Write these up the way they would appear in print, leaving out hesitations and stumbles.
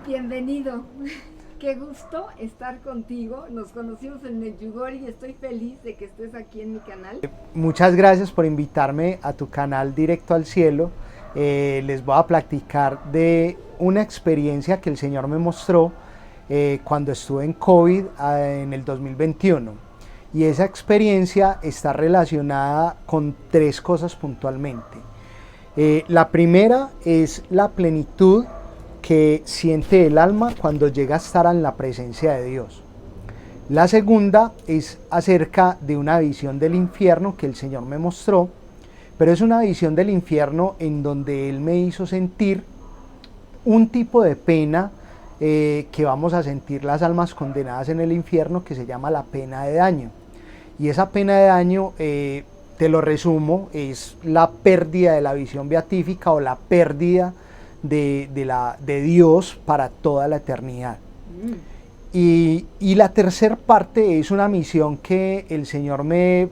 Bienvenido. Qué gusto estar contigo. Nos conocimos en Medjugorje y estoy feliz de que estés aquí en mi canal. Muchas gracias por invitarme a tu canal Directo al Cielo. Les voy a platicar de una experiencia que el Señor me mostró cuando estuve en COVID en el 2021. Y esa experiencia está relacionada con tres cosas puntualmente. La primera es la plenitud que siente el alma cuando llega a estar en la presencia de Dios. La segunda es acerca de una visión del infierno que el Señor me mostró, pero es una visión del infierno en donde Él me hizo sentir un tipo de pena que vamos a sentir las almas condenadas en el infierno, que se llama la pena de daño. Y esa pena de daño, te lo resumo, es la pérdida de la visión beatífica o la pérdida de Dios para toda la eternidad. Y la tercera parte es una misión que el Señor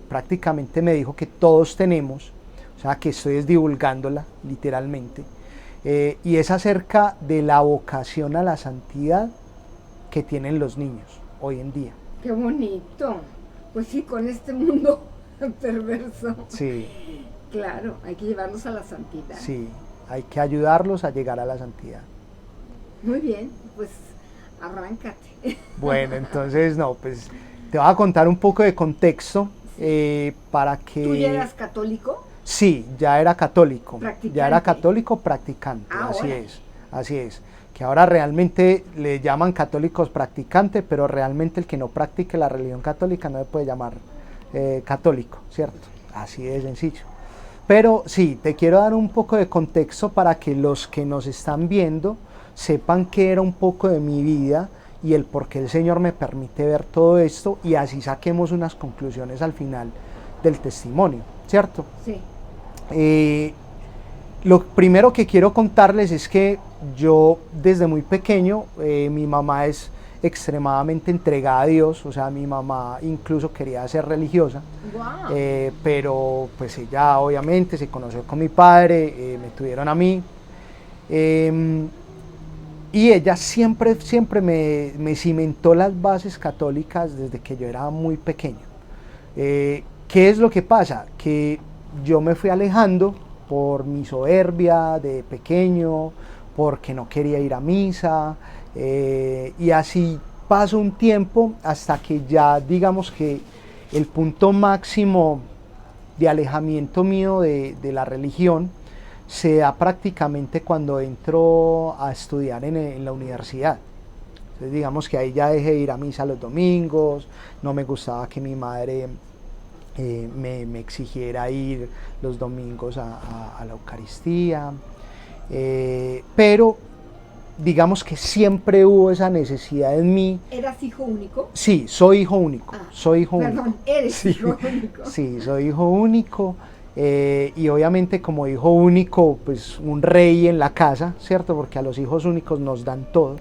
prácticamente me dijo que todos tenemos, o sea que estoy divulgándola literalmente, y es acerca de la vocación a la santidad que tienen los niños hoy en día. Qué bonito. Pues sí, con este mundo perverso. Sí. Claro, hay que llevarlos a la santidad. Sí, hay que ayudarlos a llegar a la santidad. Muy bien, pues arráncate. Bueno, entonces pues te voy a contar un poco de contexto para que... ¿Tú ya eras católico? Sí, ya era católico. Practicante. Ya era católico practicante, Ahora. así es. Que ahora realmente le llaman católicos practicantes, pero realmente el que no practique la religión católica no se puede llamar católico, ¿cierto? Así de sencillo. Pero sí, te quiero dar un poco de contexto para que los que nos están viendo sepan qué era un poco de mi vida y el por qué el Señor me permite ver todo esto y así saquemos unas conclusiones al final del testimonio, ¿cierto? Sí. Lo primero que quiero contarles es que yo desde muy pequeño, mi mamá es extremadamente entregada a Dios, o sea, mi mamá incluso quería ser religiosa, Wow. pero pues ella obviamente se conoció con mi padre, me tuvieron a mí, y ella siempre me cimentó las bases católicas desde que yo era muy pequeño. ¿Qué es lo que pasa? Que yo me fui alejando por mi soberbia de pequeño, porque no quería ir a misa, y así pasó un tiempo hasta que ya digamos que el punto máximo de alejamiento mío de la religión se da prácticamente cuando entro a estudiar en la universidad. Entonces digamos que ahí ya dejé de ir a misa los domingos, no me gustaba que mi madre me exigiera ir los domingos a la Eucaristía, pero digamos que siempre hubo esa necesidad en mí. ¿Eras hijo único? Sí, soy hijo único, soy hijo perdón, único. eres Sí, hijo único. sí, soy hijo único, y obviamente como hijo único, pues un rey en la casa, ¿cierto? Porque a los hijos únicos nos dan todo.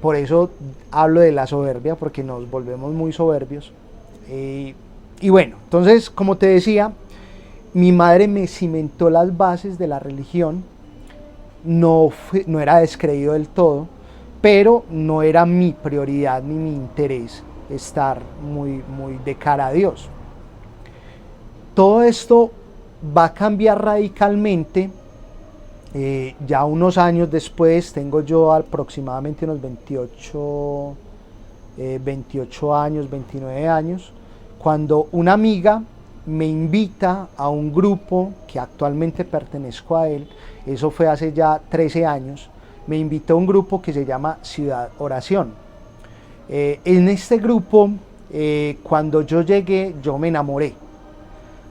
Por eso hablo de la soberbia, porque nos volvemos muy soberbios. Y bueno, entonces, como te decía, mi madre me cimentó las bases de la religión. No era descreído del todo, pero no era mi prioridad ni mi interés estar muy de cara a Dios. Todo esto va a cambiar radicalmente. Ya unos años después, tengo yo aproximadamente unos 28 años, 29 años, cuando una amiga me invita a un grupo que actualmente pertenezco a él, eso fue hace ya 13 años, me invitó a un grupo que se llama Ciudad Oración. En este grupo, cuando yo llegué, yo me enamoré.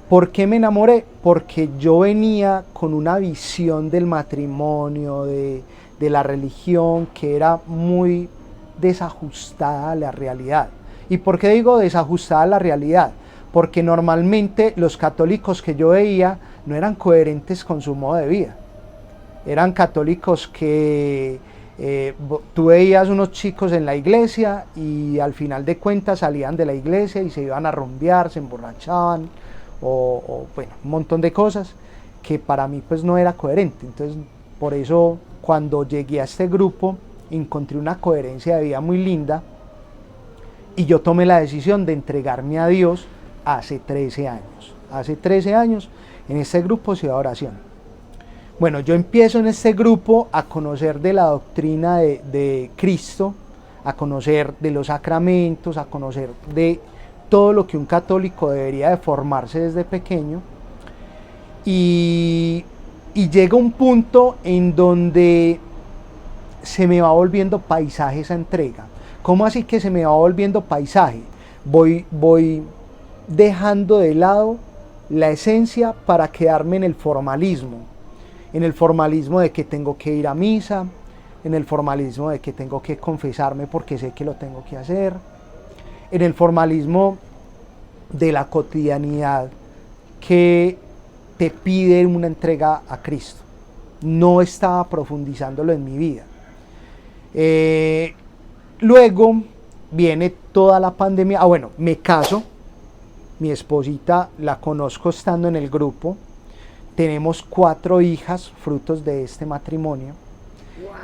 ¿Por qué me enamoré? Porque yo venía con una visión del matrimonio, de la religión, que era muy desajustada a la realidad. ¿Y por qué digo desajustada a la realidad? Porque normalmente los católicos que yo veía no eran coherentes con su modo de vida. Eran católicos que tú veías unos chicos en la iglesia y al final de cuentas salían de la iglesia y se iban a rumbear, se emborrachaban, o bueno, un montón de cosas que para mí pues no era coherente. Entonces por eso cuando llegué a este grupo encontré una coherencia de vida muy linda y yo tomé la decisión de entregarme a Dios hace 13 años. Hace 13 años en este grupo Ciudad Oración. Bueno, yo empiezo en este grupo a conocer de la doctrina de Cristo, a conocer de los sacramentos, a conocer de todo lo que un católico debería de formarse desde pequeño. Y llega un punto en donde se me va volviendo paisaje esa entrega. ¿Cómo así que se me va volviendo paisaje? Voy dejando de lado la esencia para quedarme en el formalismo de que tengo que ir a misa, en el formalismo de que tengo que confesarme porque sé que lo tengo que hacer, en el formalismo de la cotidianidad que te pide una entrega a Cristo. No estaba profundizándolo en mi vida. Luego viene toda la pandemia. Bueno, me caso, mi esposita la conozco estando en el grupo, tenemos 4 hijas, frutos de este matrimonio.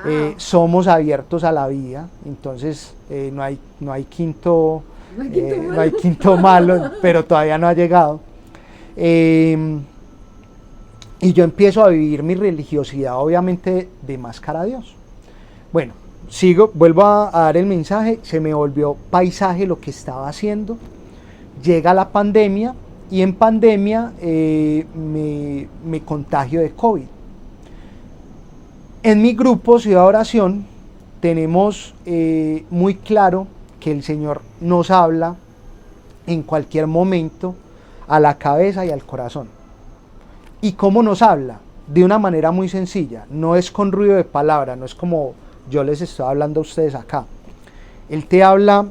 Wow. Somos abiertos a la vida, entonces no hay quinto, no hay quinto malo, pero todavía no ha llegado. Y yo empiezo a vivir mi religiosidad, obviamente, de máscara a Dios. Bueno, vuelvo a dar el mensaje, se me volvió paisaje lo que estaba haciendo. Llega la pandemia y en pandemia me contagio de COVID. En mi grupo Ciudad Oración tenemos muy claro que el Señor nos habla en cualquier momento a la cabeza y al corazón. ¿Y cómo nos habla? De una manera muy sencilla, no es con ruido de palabra, no es como yo les estoy hablando a ustedes acá. Él te habla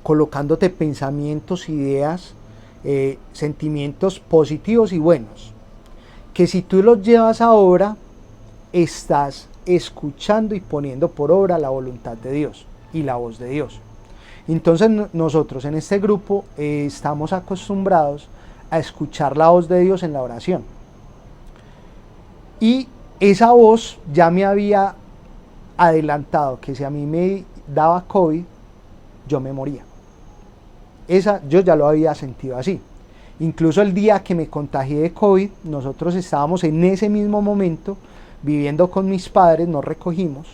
colocándote pensamientos, ideas, sentimientos positivos y buenos, que si tú los llevas a obra, estás escuchando y poniendo por obra la voluntad de Dios y la voz de Dios. Entonces nosotros en este grupo estamos acostumbrados a escuchar la voz de Dios en la oración. Y esa voz ya me había adelantado que si a mí me daba COVID, yo me moría. Yo ya lo había sentido así. Incluso el día que me contagié de COVID, nosotros estábamos en ese mismo momento viviendo con mis padres, nos recogimos.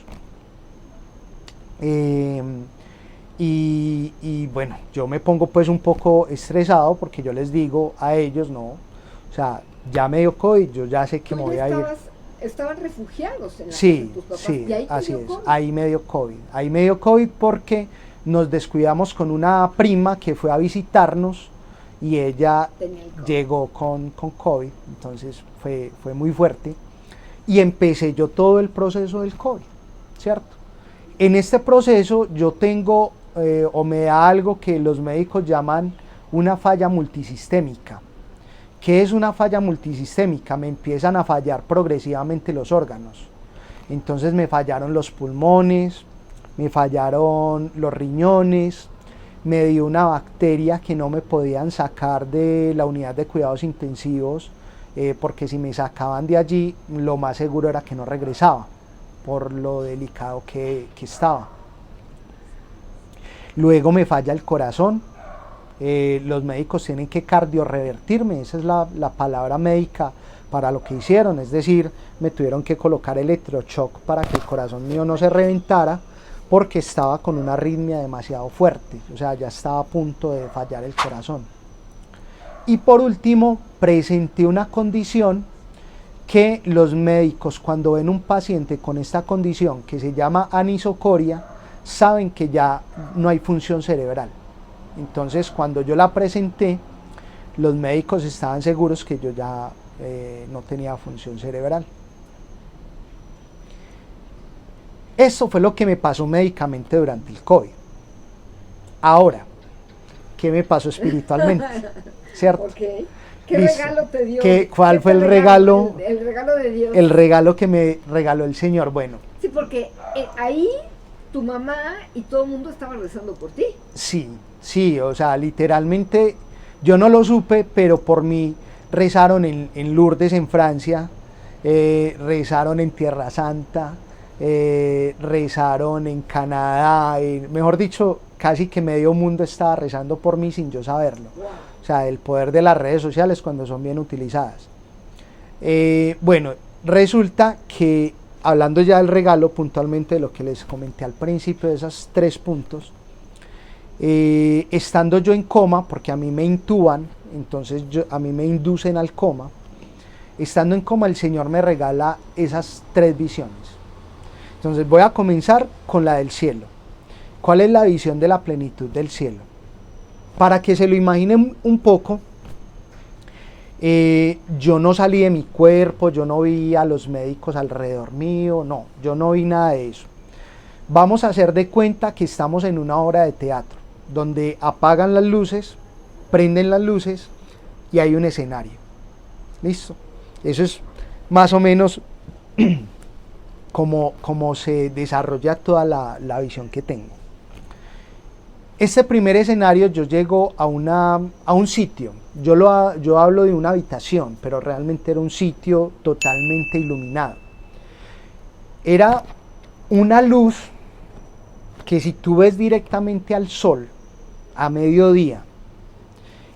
Y bueno, yo me pongo pues un poco estresado porque yo les digo a ellos, no, o sea, ya me dio COVID, yo ya sé que me voy a ir. Estaban refugiados en la casa Sí, de tus papás. sí, ¿Y ahí así es, ahí me dio COVID porque nos descuidamos con una prima que fue a visitarnos y ella llegó con COVID, entonces fue muy fuerte y empecé yo todo el proceso del COVID, ¿cierto? En este proceso yo tengo o me da algo que los médicos llaman una falla multisistémica. ¿Qué es una falla multisistémica? Me empiezan a fallar progresivamente los órganos. Entonces me fallaron los pulmones, me fallaron los riñones, me dio una bacteria que no me podían sacar de la unidad de cuidados intensivos, porque si me sacaban de allí, lo más seguro era que no regresaba, por lo delicado que estaba. Luego me falla el corazón. Los médicos tienen que cardiorrevertirme, esa es la palabra médica para lo que hicieron, es decir, me tuvieron que colocar electroshock para que el corazón mío no se reventara porque estaba con una arritmia demasiado fuerte, o sea, ya estaba a punto de fallar el corazón. Y por último, presenté una condición que los médicos cuando ven un paciente con esta condición que se llama anisocoria, saben que ya no hay función cerebral. Entonces cuando yo la presenté, los médicos estaban seguros que yo ya no tenía función cerebral. Eso fue lo que me pasó médicamente durante el COVID. Ahora, ¿qué me pasó espiritualmente? ¿Cierto? Okay. ¿Qué regalo te dio? ¿Cuál fue el regalo? El regalo de Dios. El regalo que me regaló el Señor. Bueno. Sí, porque ahí tu mamá y todo el mundo estaba rezando por ti. Sí, o sea, literalmente yo no lo supe, pero por mí rezaron en Lourdes, en Francia, rezaron en Tierra Santa, rezaron en Canadá, mejor dicho, casi que medio mundo estaba rezando por mí sin yo saberlo. O sea, el poder de las redes sociales cuando son bien utilizadas. Bueno, resulta que, hablando ya del regalo, puntualmente de lo que les comenté al principio, de esos 3 puntos, estando yo en coma, porque a mí me intuban, entonces a mí me inducen al coma, estando en coma el Señor me regala esas 3 visiones. Entonces voy a comenzar con la del cielo. ¿Cuál es la visión de la plenitud del cielo? Para que se lo imaginen un poco, yo no salí de mi cuerpo, yo no vi a los médicos alrededor mío, no, yo no vi nada de eso. Vamos a hacer de cuenta que estamos en una obra de teatro, donde apagan las luces, prenden las luces y hay un escenario. ¿Listo? Eso es más o menos como se desarrolla toda la visión que tengo. Este primer escenario, yo llego a un sitio, yo hablo de una habitación, pero realmente era un sitio totalmente iluminado. Era una luz que, si tú ves directamente al sol a mediodía,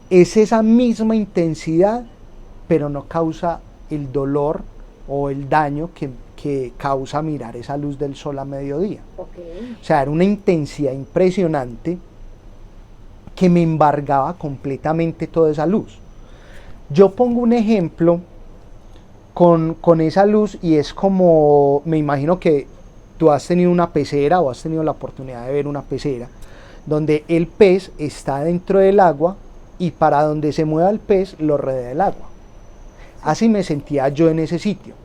es esa misma intensidad, pero no causa el dolor o el daño que causa mirar esa luz del sol a mediodía. Okay. O sea, era una intensidad impresionante que me embargaba completamente toda esa luz. Yo pongo un ejemplo con esa luz, y es como, me imagino que tú has tenido una pecera o has tenido la oportunidad de ver una pecera, donde el pez está dentro del agua y para donde se mueva el pez lo rodea el agua. Así me sentía yo en ese sitio.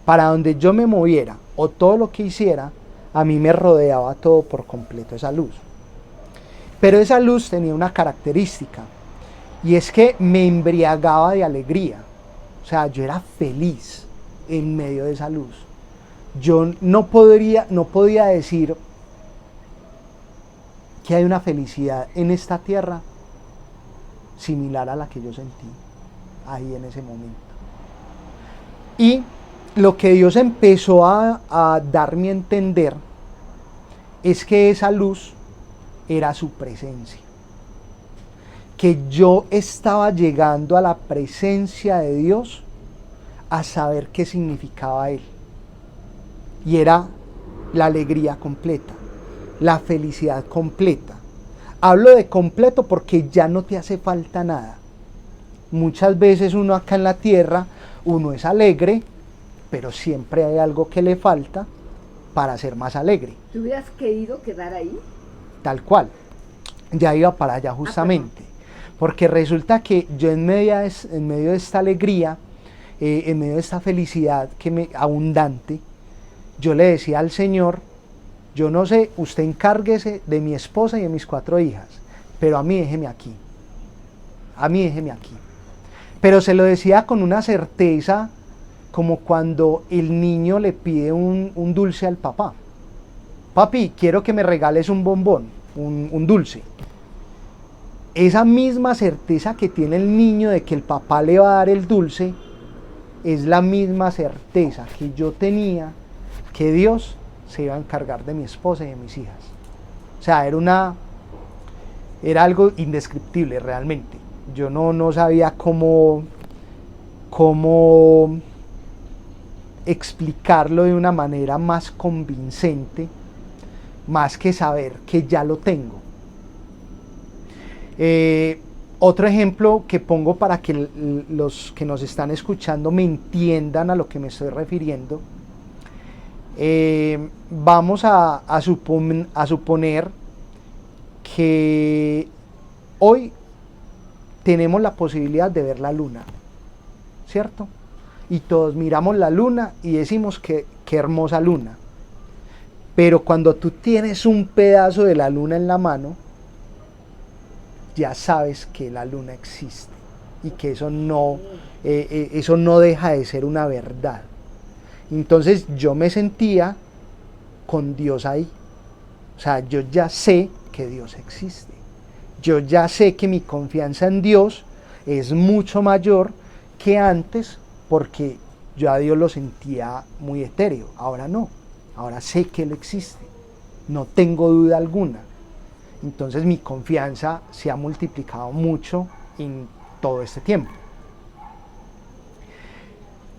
Para donde yo me moviera o todo lo que hiciera, a mí me rodeaba todo por completo esa luz. Pero esa luz tenía una característica, y es que me embriagaba de alegría. O sea, yo era feliz en medio de esa luz. Yo no podía decir que hay una felicidad en esta tierra similar a la que yo sentí ahí en ese momento. Y lo que Dios empezó a darme a entender es que esa luz era su presencia, que yo estaba llegando a la presencia de Dios a saber qué significaba Él, y era la alegría completa, la felicidad completa. Hablo de completo porque ya no te hace falta nada. Muchas veces uno acá en la tierra, uno es alegre, pero siempre hay algo que le falta para ser más alegre. ¿Tú hubieras querido quedar ahí? Tal cual, ya iba para allá justamente, porque resulta que yo en medio de esta alegría, en medio de esta felicidad abundante, yo le decía al Señor: yo no sé, usted encárguese de mi esposa y de mis 4 hijas, pero a mí déjeme aquí, pero se lo decía con una certeza, como cuando el niño le pide un dulce al papá: papi, quiero que me regales un bombón, un dulce. Esa misma certeza que tiene el niño de que el papá le va a dar el dulce, es la misma certeza que yo tenía que Dios se iba a encargar de mi esposa y de mis hijas. O sea, era algo indescriptible realmente. Yo no sabía cómo explicarlo de una manera más convincente, más que saber que ya lo tengo. Otro ejemplo que pongo para que los que nos están escuchando me entiendan a lo que me estoy refiriendo. Vamos a suponer que hoy tenemos la posibilidad de ver la luna, ¿cierto? Y todos miramos la luna y decimos qué hermosa luna. Pero cuando tú tienes un pedazo de la luna en la mano, ya sabes que la luna existe y que eso no deja de ser una verdad. Entonces yo me sentía con Dios ahí. O sea, yo ya sé que Dios existe. Yo ya sé que mi confianza en Dios es mucho mayor que antes, porque yo a Dios lo sentía muy etéreo. Ahora no, ahora sé que Él existe, no tengo duda alguna. Entonces mi confianza se ha multiplicado mucho en todo este tiempo.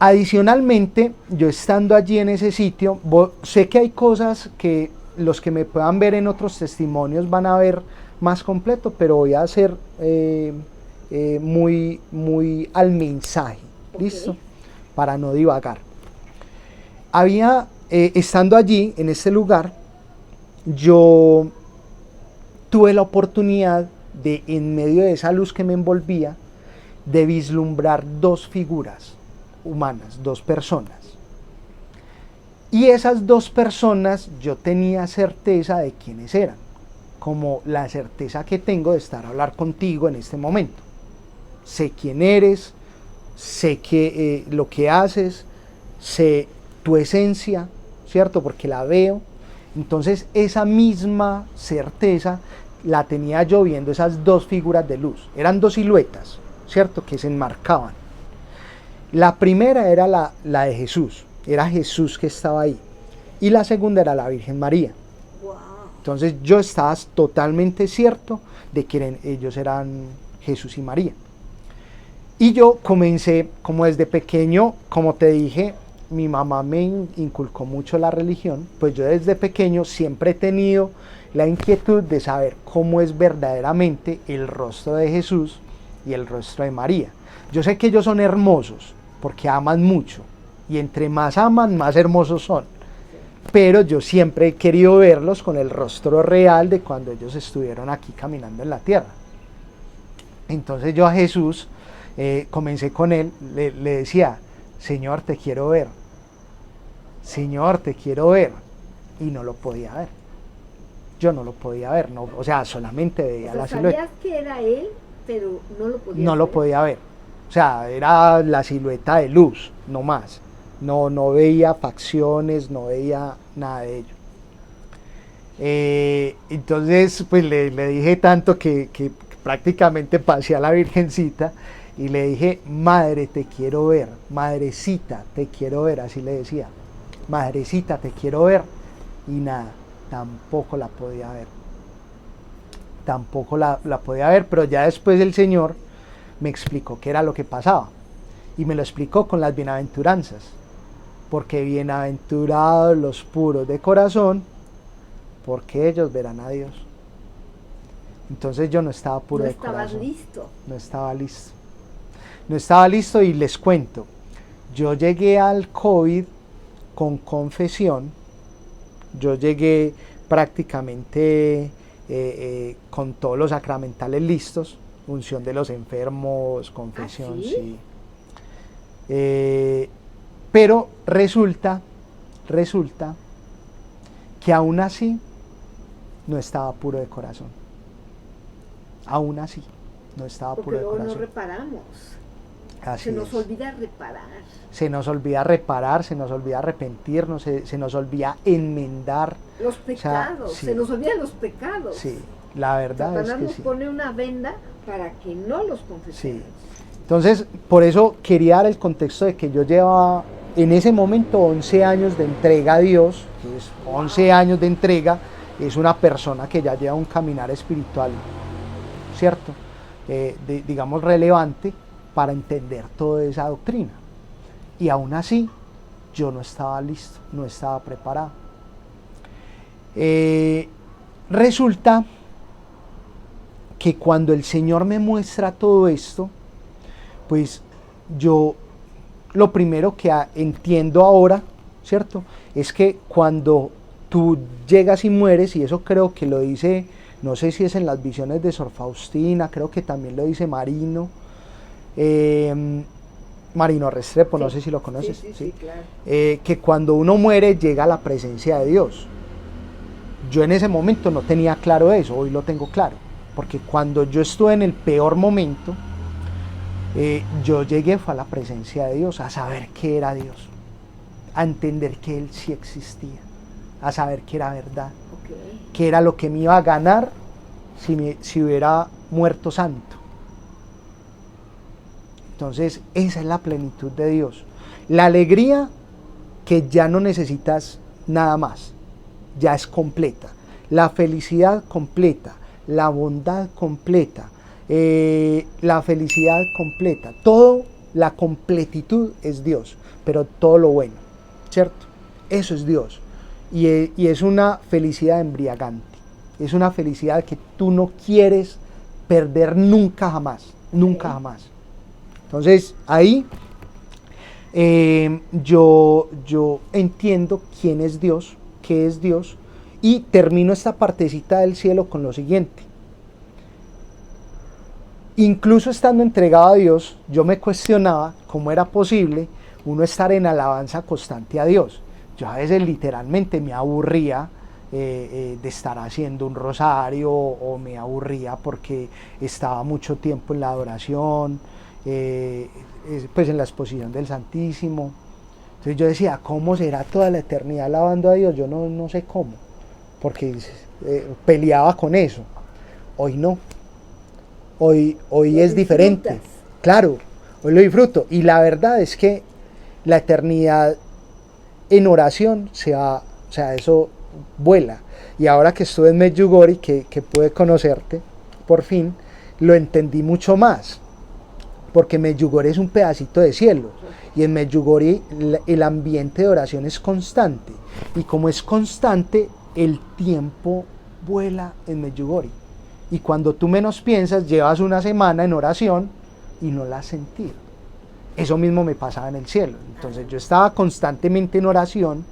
Adicionalmente, yo estando allí en ese sitio, sé que hay cosas que los que me puedan ver en otros testimonios van a ver más completo, pero voy a hacer muy al mensaje, ¿listo? Para no divagar. Estando allí, en este lugar, yo tuve la oportunidad de, en medio de esa luz que me envolvía, de vislumbrar dos figuras humanas, dos personas. Y esas dos personas yo tenía certeza de quiénes eran, como la certeza que tengo de estar a hablar contigo en este momento. Sé quién eres, sé lo que haces, sé tu esencia, ¿cierto? Porque la veo. Entonces esa misma certeza la tenía yo viendo esas dos figuras de luz. Eran dos siluetas, ¿cierto? Que se enmarcaban. La primera era la de Jesús, era Jesús que estaba ahí. Y la segunda era la Virgen María. Wow. Entonces yo estaba totalmente cierto de que ellos eran Jesús y María. Y yo comencé, como desde pequeño, como te dije, mi mamá me inculcó mucho la religión, pues yo desde pequeño siempre he tenido la inquietud de saber cómo es verdaderamente el rostro de Jesús y el rostro de María. Yo sé que ellos son hermosos, porque aman mucho, y entre más aman, más hermosos son. Pero yo siempre he querido verlos con el rostro real de cuando ellos estuvieron aquí caminando en la tierra. Entonces yo a Jesús, comencé con él, le decía, Señor, te quiero ver. Señor, te quiero ver. Y no lo podía ver. Yo no lo podía ver, no, o sea, solamente veía la silueta. Sabías que era él, pero no lo podía ver. No lo podía ver. O sea, era la silueta de luz, no más. No veía facciones, no veía nada de ello. Entonces, pues le dije tanto que prácticamente pasé a la Virgencita y le dije, madre, te quiero ver, madrecita, te quiero ver, así le decía, madrecita, te quiero ver, y nada, tampoco la podía ver. Tampoco la podía ver, pero ya después el Señor me explicó qué era lo que pasaba, y me lo explicó con las bienaventuranzas, porque bienaventurados los puros de corazón, porque ellos verán a Dios. Entonces yo no estaba puro de corazón. No estabas listo. No estaba listo. No estaba listo, y les cuento, yo llegué al COVID con confesión, yo llegué prácticamente con todos los sacramentales listos, unción de los enfermos, confesión, ¿Ah, sí? sí. Pero resulta que aún así no estaba puro de corazón. Aún así no estaba Porque puro de luego corazón. no reparamos. Así Se nos es. olvida reparar. Se nos olvida reparar, se nos olvida arrepentirnos, se nos olvida enmendar. Los pecados, sí. se nos olvidan los pecados. Sí, la verdad Satanás es que nos sí. pone una venda para que no los confesemos. Sí. Entonces, por eso quería dar el contexto de que yo llevaba en ese momento 11 años de entrega a Dios, que es 11 años de entrega, es una persona que ya lleva un caminar espiritual, ¿cierto? Digamos relevante para entender toda esa doctrina. Y aún así, yo no estaba listo, no estaba preparado. Resulta que cuando el Señor me muestra todo esto, pues yo lo primero que entiendo ahora, ¿cierto? Es que cuando tú llegas y mueres, y eso creo que lo dice, no sé si es en las visiones de Sor Faustina, creo que también lo dice Marino, Marino Restrepo, sí, no sé si lo conoces, sí, claro. Que cuando uno muere llega a la presencia de Dios. Yo en ese momento no tenía claro eso, hoy lo tengo claro, porque cuando yo estuve en el peor momento, yo llegué fue a la presencia de Dios, a saber qué era Dios, a entender que Él sí existía, a saber que era verdad, que era lo que me iba a ganar si hubiera muerto santo. Entonces esa es la plenitud de Dios, La alegría que ya no necesitas nada más, ya es completa. La felicidad completa, la bondad completa, la felicidad completa, todo, la completitud es Dios, pero todo lo bueno, ¿cierto? Eso es Dios. Y es una felicidad embriagante, es una felicidad que tú no quieres perder nunca jamás, nunca jamás. Entonces ahí yo entiendo quién es Dios, qué es Dios, y termino esta partecita del cielo con lo siguiente. Incluso estando entregado a Dios, yo me cuestionaba cómo era posible uno estar en alabanza constante a Dios. Yo a veces literalmente me aburría de estar haciendo un rosario, o me aburría porque estaba mucho tiempo en la adoración, pues en la exposición del Santísimo. Entonces yo decía, ¿cómo será toda la eternidad alabando a Dios? Yo no sé cómo, porque peleaba con eso. Hoy no, hoy es diferente. Claro, hoy lo disfruto, y la verdad es que la eternidad en oración o sea, eso vuela. Y ahora que estuve en Medjugorje, que pude conocerte, por fin, lo entendí mucho más. Porque Medjugorje es un pedacito de cielo. Y en Medjugorje el ambiente de oración es constante. Y como es constante, el tiempo vuela en Medjugorje. Y cuando tú menos piensas, llevas una semana en oración y no la has sentido. Eso mismo me pasaba en el cielo. Entonces yo estaba constantemente en oración,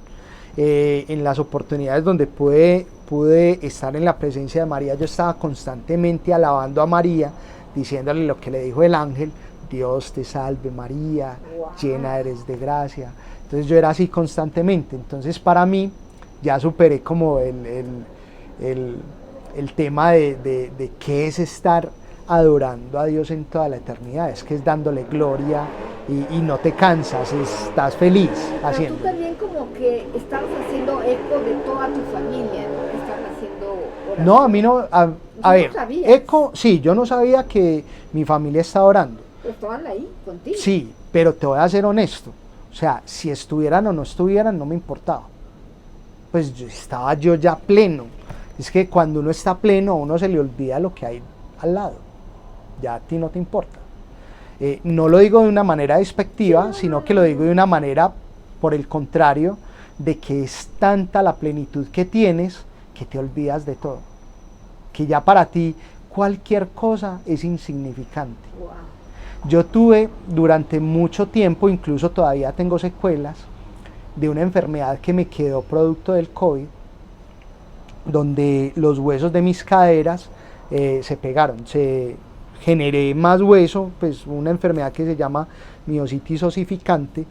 en las oportunidades donde pude estar en la presencia de María, yo estaba constantemente alabando a María, diciéndole lo que le dijo el ángel: Dios te salve María, llena eres de gracia. Entonces yo era así constantemente. Entonces para mí ya superé como el tema de qué es estar adorando a Dios en toda la eternidad. Es que es dándole gloria y no te cansas, estás feliz haciendo. Pero tú también como que estabas haciendo eco de toda tu familia, ¿no? Que estaban haciendo oración. No, a mí no, a ver, sabías. eco, sí, yo no sabía que mi familia estaba orando. Pero estaban ahí contigo. Sí, pero te voy a ser honesto, o sea, si estuvieran o no estuvieran no me importaba. Pues estaba yo ya pleno. Es que cuando uno está pleno, a uno se le olvida lo que hay al lado. Ya a ti no te importa. No lo digo de una manera despectiva, sino que lo digo de una manera, por el contrario, de que es tanta la plenitud que tienes que te olvidas de todo. Que ya para ti cualquier cosa es insignificante. Wow. Yo tuve durante mucho tiempo, incluso todavía tengo secuelas, de una enfermedad que me quedó producto del COVID, donde los huesos de mis caderas se pegaron, generé más hueso, pues una enfermedad que se llama miositis osificante,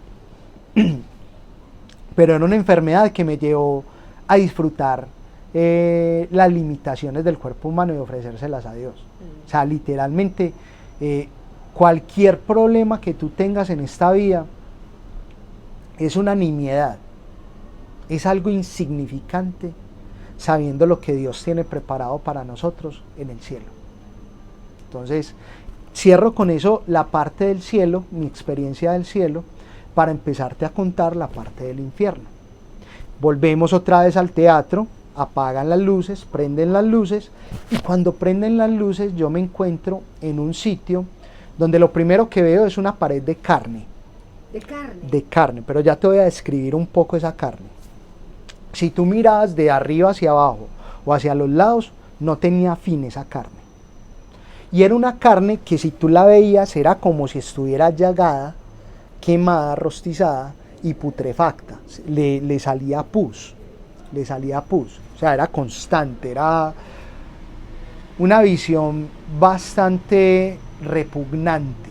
pero era una enfermedad que me llevó a disfrutar las limitaciones del cuerpo humano y ofrecérselas a Dios. O sea, literalmente, cualquier problema que tú tengas en esta vida es una nimiedad, es algo insignificante, sabiendo lo que Dios tiene preparado para nosotros en el cielo. Entonces, cierro con eso la parte del cielo, mi experiencia del cielo, para empezarte a contar la parte del infierno. Volvemos otra vez al teatro, apagan las luces, prenden las luces, y cuando prenden las luces yo me encuentro en un sitio donde lo primero que veo es una pared de carne. ¿De carne? De carne, pero ya te voy a describir un poco esa carne. Si tú mirabas de arriba hacia abajo o hacia los lados, no tenía fin esa carne. Y era una carne que si tú la veías era como si estuviera llagada, quemada, rostizada y putrefacta. Le salía pus, o sea, era constante, era una visión bastante repugnante.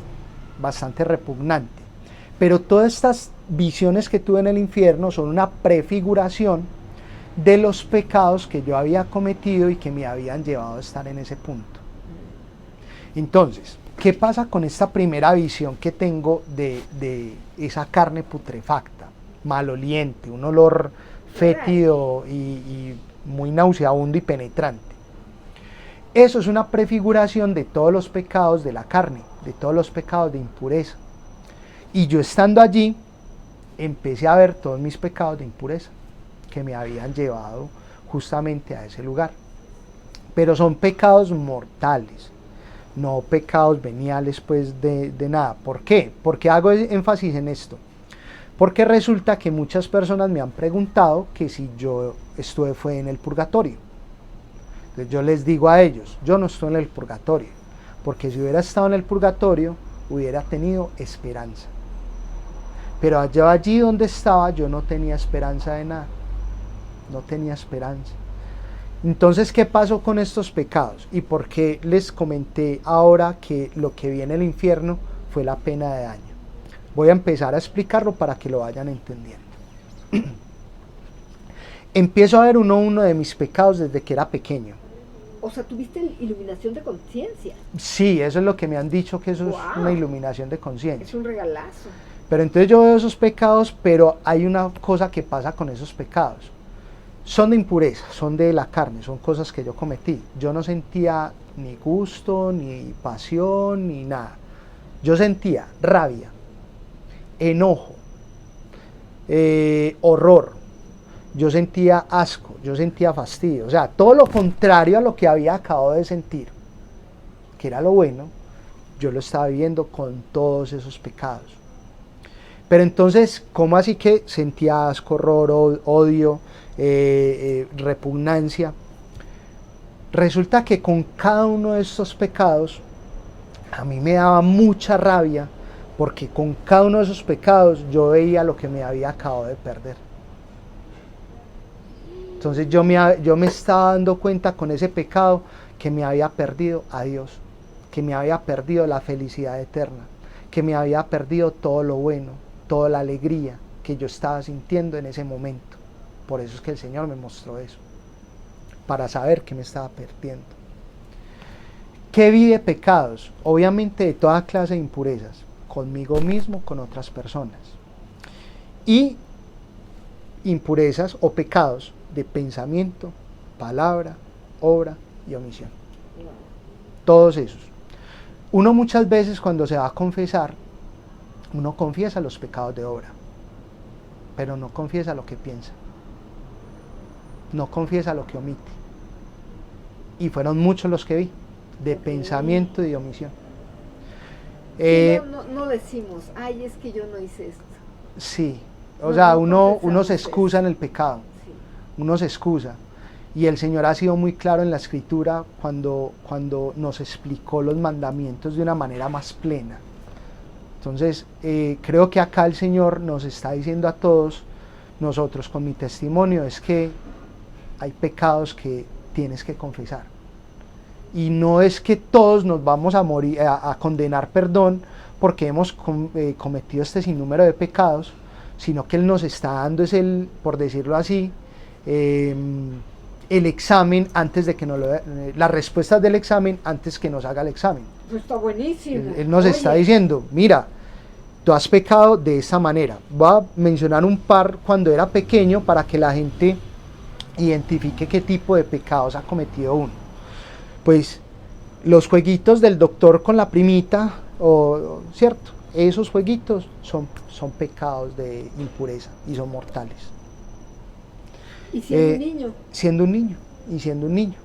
Pero todas estas visiones que tuve en el infierno son una prefiguración de los pecados que yo había cometido y que me habían llevado a estar en ese punto. Entonces, ¿qué pasa con esta primera visión que tengo de esa carne putrefacta, maloliente, un olor fétido y muy nauseabundo y penetrante? Eso es una prefiguración de todos los pecados de la carne, de todos los pecados de impureza. Y yo estando allí, empecé a ver todos mis pecados de impureza que me habían llevado justamente a ese lugar. Pero son pecados mortales, no pecados veniales pues de nada. ¿Por qué? ¿Por qué hago énfasis en esto? Porque resulta que muchas personas me han preguntado que si yo fue en el purgatorio. Entonces yo les digo a ellos, yo no estoy en el purgatorio, porque si hubiera estado en el purgatorio, hubiera tenido esperanza. Pero allí donde estaba, yo no tenía esperanza de nada, no tenía esperanza. Entonces, ¿qué pasó con estos pecados? ¿Y por qué les comenté ahora que lo que vi en el infierno fue la pena de daño? Voy a empezar a explicarlo para que lo vayan entendiendo. Empiezo a ver uno de mis pecados desde que era pequeño. O sea, tuviste iluminación de conciencia. Sí, eso es lo que me han dicho, que eso ¡Wow! es una iluminación de conciencia. Es un regalazo. Pero entonces yo veo esos pecados, pero hay una cosa que pasa con esos pecados. Son de impureza, son de la carne, son cosas que yo cometí. Yo no sentía ni gusto, ni pasión, ni nada. Yo sentía rabia, enojo, horror. Yo sentía asco, yo sentía fastidio. O sea, todo lo contrario a lo que había acabado de sentir, que era lo bueno, yo lo estaba viviendo con todos esos pecados. Pero entonces, ¿cómo así que sentía asco, horror, odio, repugnancia? Resulta que con cada uno de estos pecados, a mí me daba mucha rabia, porque con cada uno de esos pecados yo veía lo que me había acabado de perder. Entonces yo me estaba dando cuenta con ese pecado que me había perdido a Dios, que me había perdido la felicidad eterna, que me había perdido todo lo bueno, toda la alegría que yo estaba sintiendo en ese momento. Por eso es que el Señor me mostró eso, para saber que me estaba perdiendo. ¿Qué vi de pecados? Obviamente de toda clase de impurezas, conmigo mismo, con otras personas. Y impurezas o pecados de pensamiento, palabra, obra y omisión. Todos esos. Uno muchas veces cuando se va a confesar, uno confiesa los pecados de obra, pero no confiesa lo que piensa, no confiesa lo que omite. Y fueron muchos los que vi, de pensamiento y de omisión. No decimos, ay, es que yo no hice esto. Sí, o sea, uno se excusa en el pecado, sí. Uno se excusa. Y el Señor ha sido muy claro en la Escritura cuando nos explicó los mandamientos de una manera más plena. Entonces, creo que acá el Señor nos está diciendo a todos nosotros, con mi testimonio, es que hay pecados que tienes que confesar. Y no es que todos nos vamos a morir, a condenar perdón, porque hemos cometido este sinnúmero de pecados, sino que Él nos está dando, por decirlo así, el examen antes de que las respuestas del examen antes que nos haga el examen. Pues está buenísimo. Él nos está diciendo, mira, tú has pecado de esta manera. Voy a mencionar un par cuando era pequeño para que la gente identifique qué tipo de pecados ha cometido uno. Pues los jueguitos del doctor con la primita, ¿cierto? Esos jueguitos son pecados de impureza y son mortales. ¿Y siendo un niño? Siendo un niño.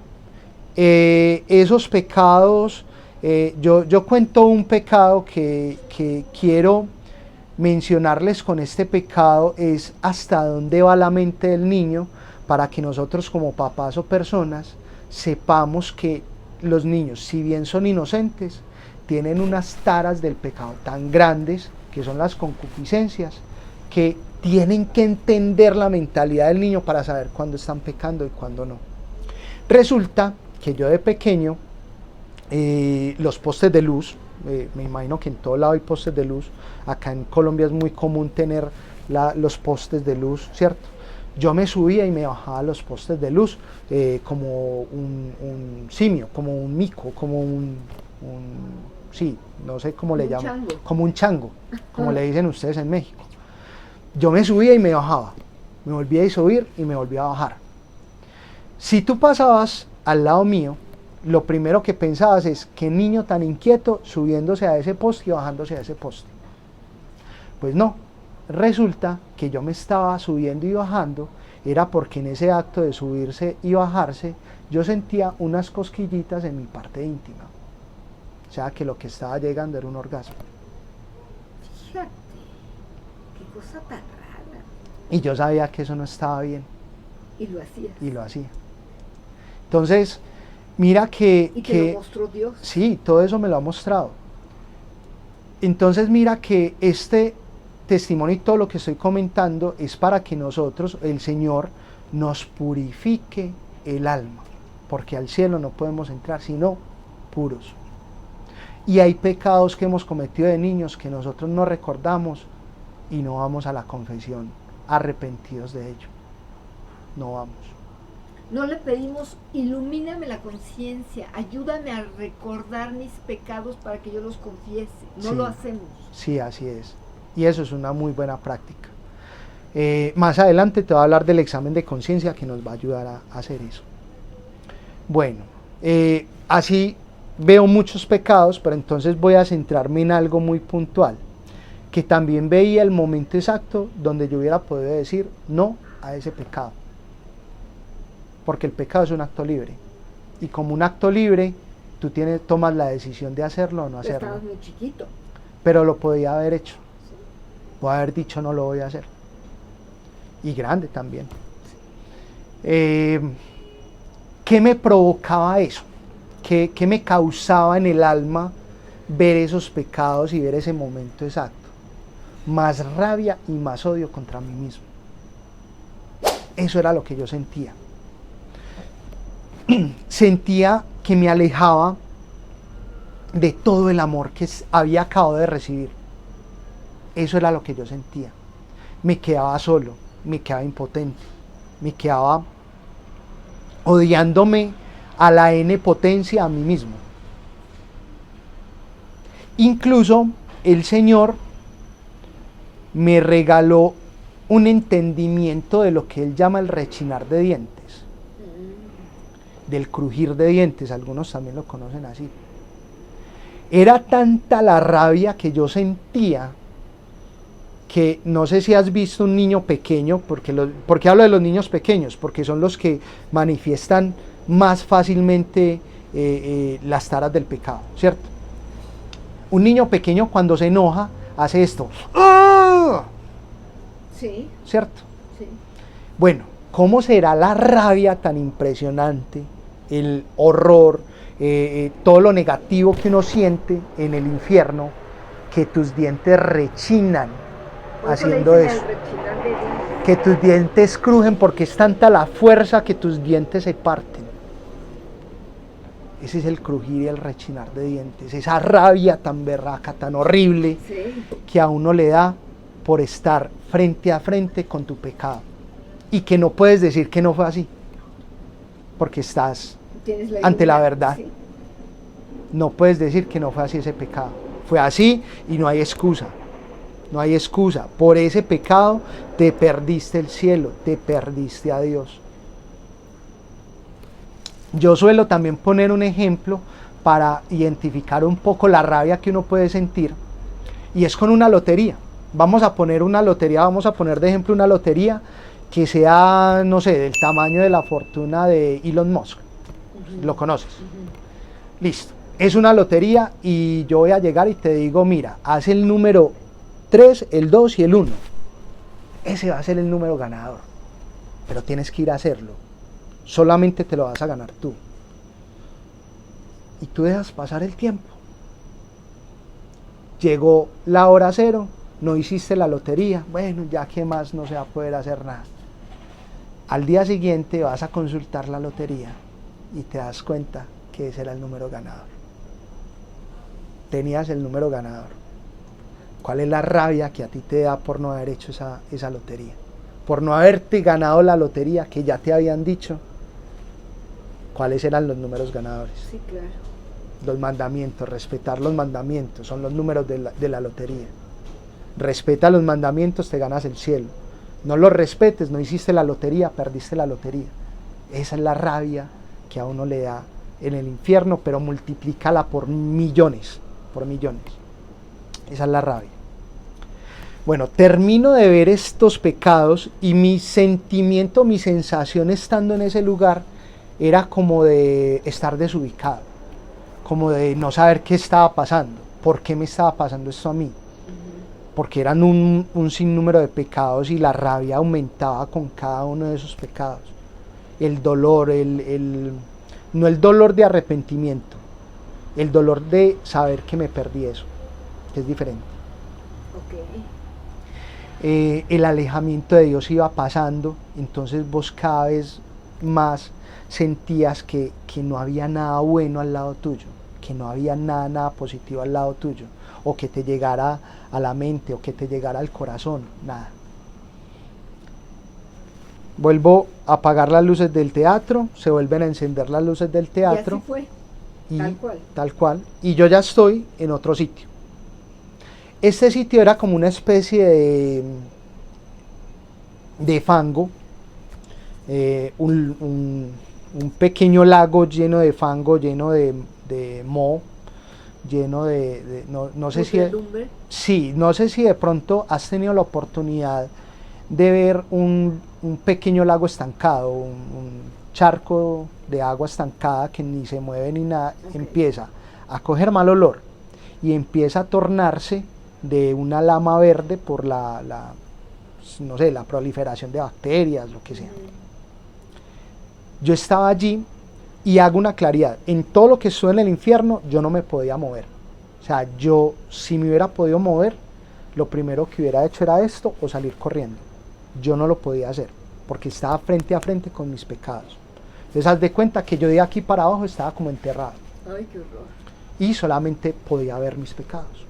Esos pecados, yo cuento un pecado que quiero mencionarles con este pecado, es hasta dónde va la mente del niño, para que nosotros como papás o personas sepamos que los niños, si bien son inocentes, tienen unas taras del pecado tan grandes, que son las concupiscencias, que tienen que entender la mentalidad del niño para saber cuándo están pecando y cuándo no. Resulta que yo de pequeño, los postes de luz, me imagino que en todo lado hay postes de luz, acá en Colombia es muy común tener los postes de luz, ¿cierto? Yo me subía y me bajaba a los postes de luz como un simio, como un mico, como sí, no sé cómo le llaman, como un chango, como le dicen ustedes en México. Yo me subía y me bajaba, me volvía a subir y me volvía a bajar. Si tú pasabas al lado mío, lo primero que pensabas es, qué niño tan inquieto subiéndose a ese poste y bajándose a ese poste. Pues no, resulta que yo me estaba subiendo y bajando, era porque en ese acto de subirse y bajarse, yo sentía unas cosquillitas en mi parte íntima. O sea que lo que estaba llegando era un orgasmo. Fíjate, qué cosa tan rara. Y yo sabía que eso no estaba bien. Y lo hacías. Y lo hacía. Entonces, mira que... Y te lo mostró Dios. Sí, todo eso me lo ha mostrado. Entonces mira que este testimonio y todo lo que estoy comentando es para que nosotros, el Señor, nos purifique el alma. Porque al cielo no podemos entrar sino puros. Y hay pecados que hemos cometido de niños que nosotros no recordamos y no vamos a la confesión arrepentidos de ello. No vamos. No le pedimos, ilumíname la conciencia, ayúdame a recordar mis pecados para que yo los confiese. No Sí. lo hacemos. Sí, así es. Y eso es una muy buena práctica. Más adelante te voy a hablar del examen de conciencia que nos va a ayudar a hacer eso. Bueno, así veo muchos pecados, pero entonces voy a centrarme en algo muy puntual, que también veía el momento exacto donde yo hubiera podido decir no a ese pecado. Porque el pecado es un acto libre. Y como un acto libre, tú tomas la decisión de hacerlo o no hacerlo. Estabas muy chiquito. Pero lo podía haber hecho. O haber dicho no lo voy a hacer. Y grande también. ¿Qué me provocaba eso? ¿Qué me causaba en el alma ver esos pecados y ver ese momento exacto? Más rabia y más odio contra mí mismo. Eso era lo que yo sentía. Sentía que me alejaba de todo el amor que había acabado de recibir. Eso era lo que yo sentía. Me quedaba solo, me quedaba impotente, me quedaba odiándome a la N potencia a mí mismo. Incluso el Señor me regaló un entendimiento de lo que Él llama el rechinar de dientes. Del crujir de dientes, algunos también lo conocen así. Era tanta la rabia que yo sentía que no sé si has visto un niño pequeño, porque hablo de los niños pequeños, porque son los que manifiestan más fácilmente las taras del pecado, ¿cierto? Un niño pequeño cuando se enoja hace esto. ¡Ah! Sí. ¿Cierto? Sí. Bueno, ¿cómo será la rabia tan impresionante, el horror, todo lo negativo que uno siente en el infierno, que tus dientes rechinan haciendo eso? Que tus dientes crujen porque es tanta la fuerza que tus dientes se parten. Ese es el crujir y el rechinar de dientes, esa rabia tan berraca, tan horrible, sí, que a uno le da por estar frente a frente con tu pecado. Y que no puedes decir que no fue así, porque estás ante la verdad. Sí. No puedes decir que no fue así ese pecado. Fue así y no hay excusa. No hay excusa. Por ese pecado te perdiste el cielo, te perdiste a Dios. Yo suelo también poner un ejemplo para identificar un poco la rabia que uno puede sentir, y es con una lotería. Vamos a poner una lotería, vamos a poner de ejemplo una lotería que sea, no sé, del tamaño de la fortuna de Elon Musk. ¿Lo conoces? Listo. Es una lotería y yo voy a llegar y te digo, mira, haz el número 3, el 2 y el 1. Ese va a ser el número ganador. Pero tienes que ir a hacerlo. Solamente te lo vas a ganar tú. Y tú dejas pasar el tiempo. Llegó la hora cero, no hiciste la lotería. Bueno, ya que más no se va a poder hacer nada. Al día siguiente vas a consultar la lotería y te das cuenta que ese era el número ganador. Tenías el número ganador. ¿Cuál es la rabia que a ti te da por no haber hecho esa lotería? Por no haberte ganado la lotería que ya te habían dicho cuáles eran los números ganadores. Sí, claro. Los mandamientos, respetar los mandamientos, son los números de la lotería. Respeta los mandamientos, te ganas el cielo. No los respetes, no hiciste la lotería, perdiste la lotería. Esa es la rabia que a uno le da en el infierno, pero multiplícala por millones, por millones. Esa es la rabia. Bueno, termino de ver estos pecados y mi sentimiento, mi sensación estando en ese lugar era como de estar desubicado, como de no saber qué estaba pasando, por qué me estaba pasando esto a mí, porque eran un sinnúmero de pecados y la rabia aumentaba con cada uno de esos pecados. El dolor, no el dolor de arrepentimiento, el dolor de saber que me perdí eso, que es diferente. El alejamiento de Dios iba pasando, entonces vos cada vez más sentías que no había nada bueno al lado tuyo, que no había nada positivo al lado tuyo, o que te llegara a la mente, o que te llegara al corazón, nada. Vuelvo a apagar las luces del teatro, se vuelven a encender las luces del teatro. Y así fue, tal cual. Tal cual, y yo ya estoy en otro sitio. Este sitio era como una especie de fango, un pequeño lago lleno de fango, lleno de moho, lleno de no sé si sí, no sé si de pronto has tenido la oportunidad de ver un pequeño lago estancado, un charco de agua estancada que ni se mueve ni nada, empieza a coger mal olor y empieza a tornarse de una lama verde por no sé, la proliferación de bacterias, lo que sea. Yo estaba allí y hago una claridad, en todo lo que estuve en el infierno yo no me podía mover, o sea, yo si me hubiera podido mover, lo primero que hubiera hecho era esto o salir corriendo. Yo no lo podía hacer, porque estaba frente a frente con mis pecados. Entonces haz de cuenta que yo de aquí para abajo estaba como enterrado. Ay, qué horror. Y solamente podía ver mis pecados.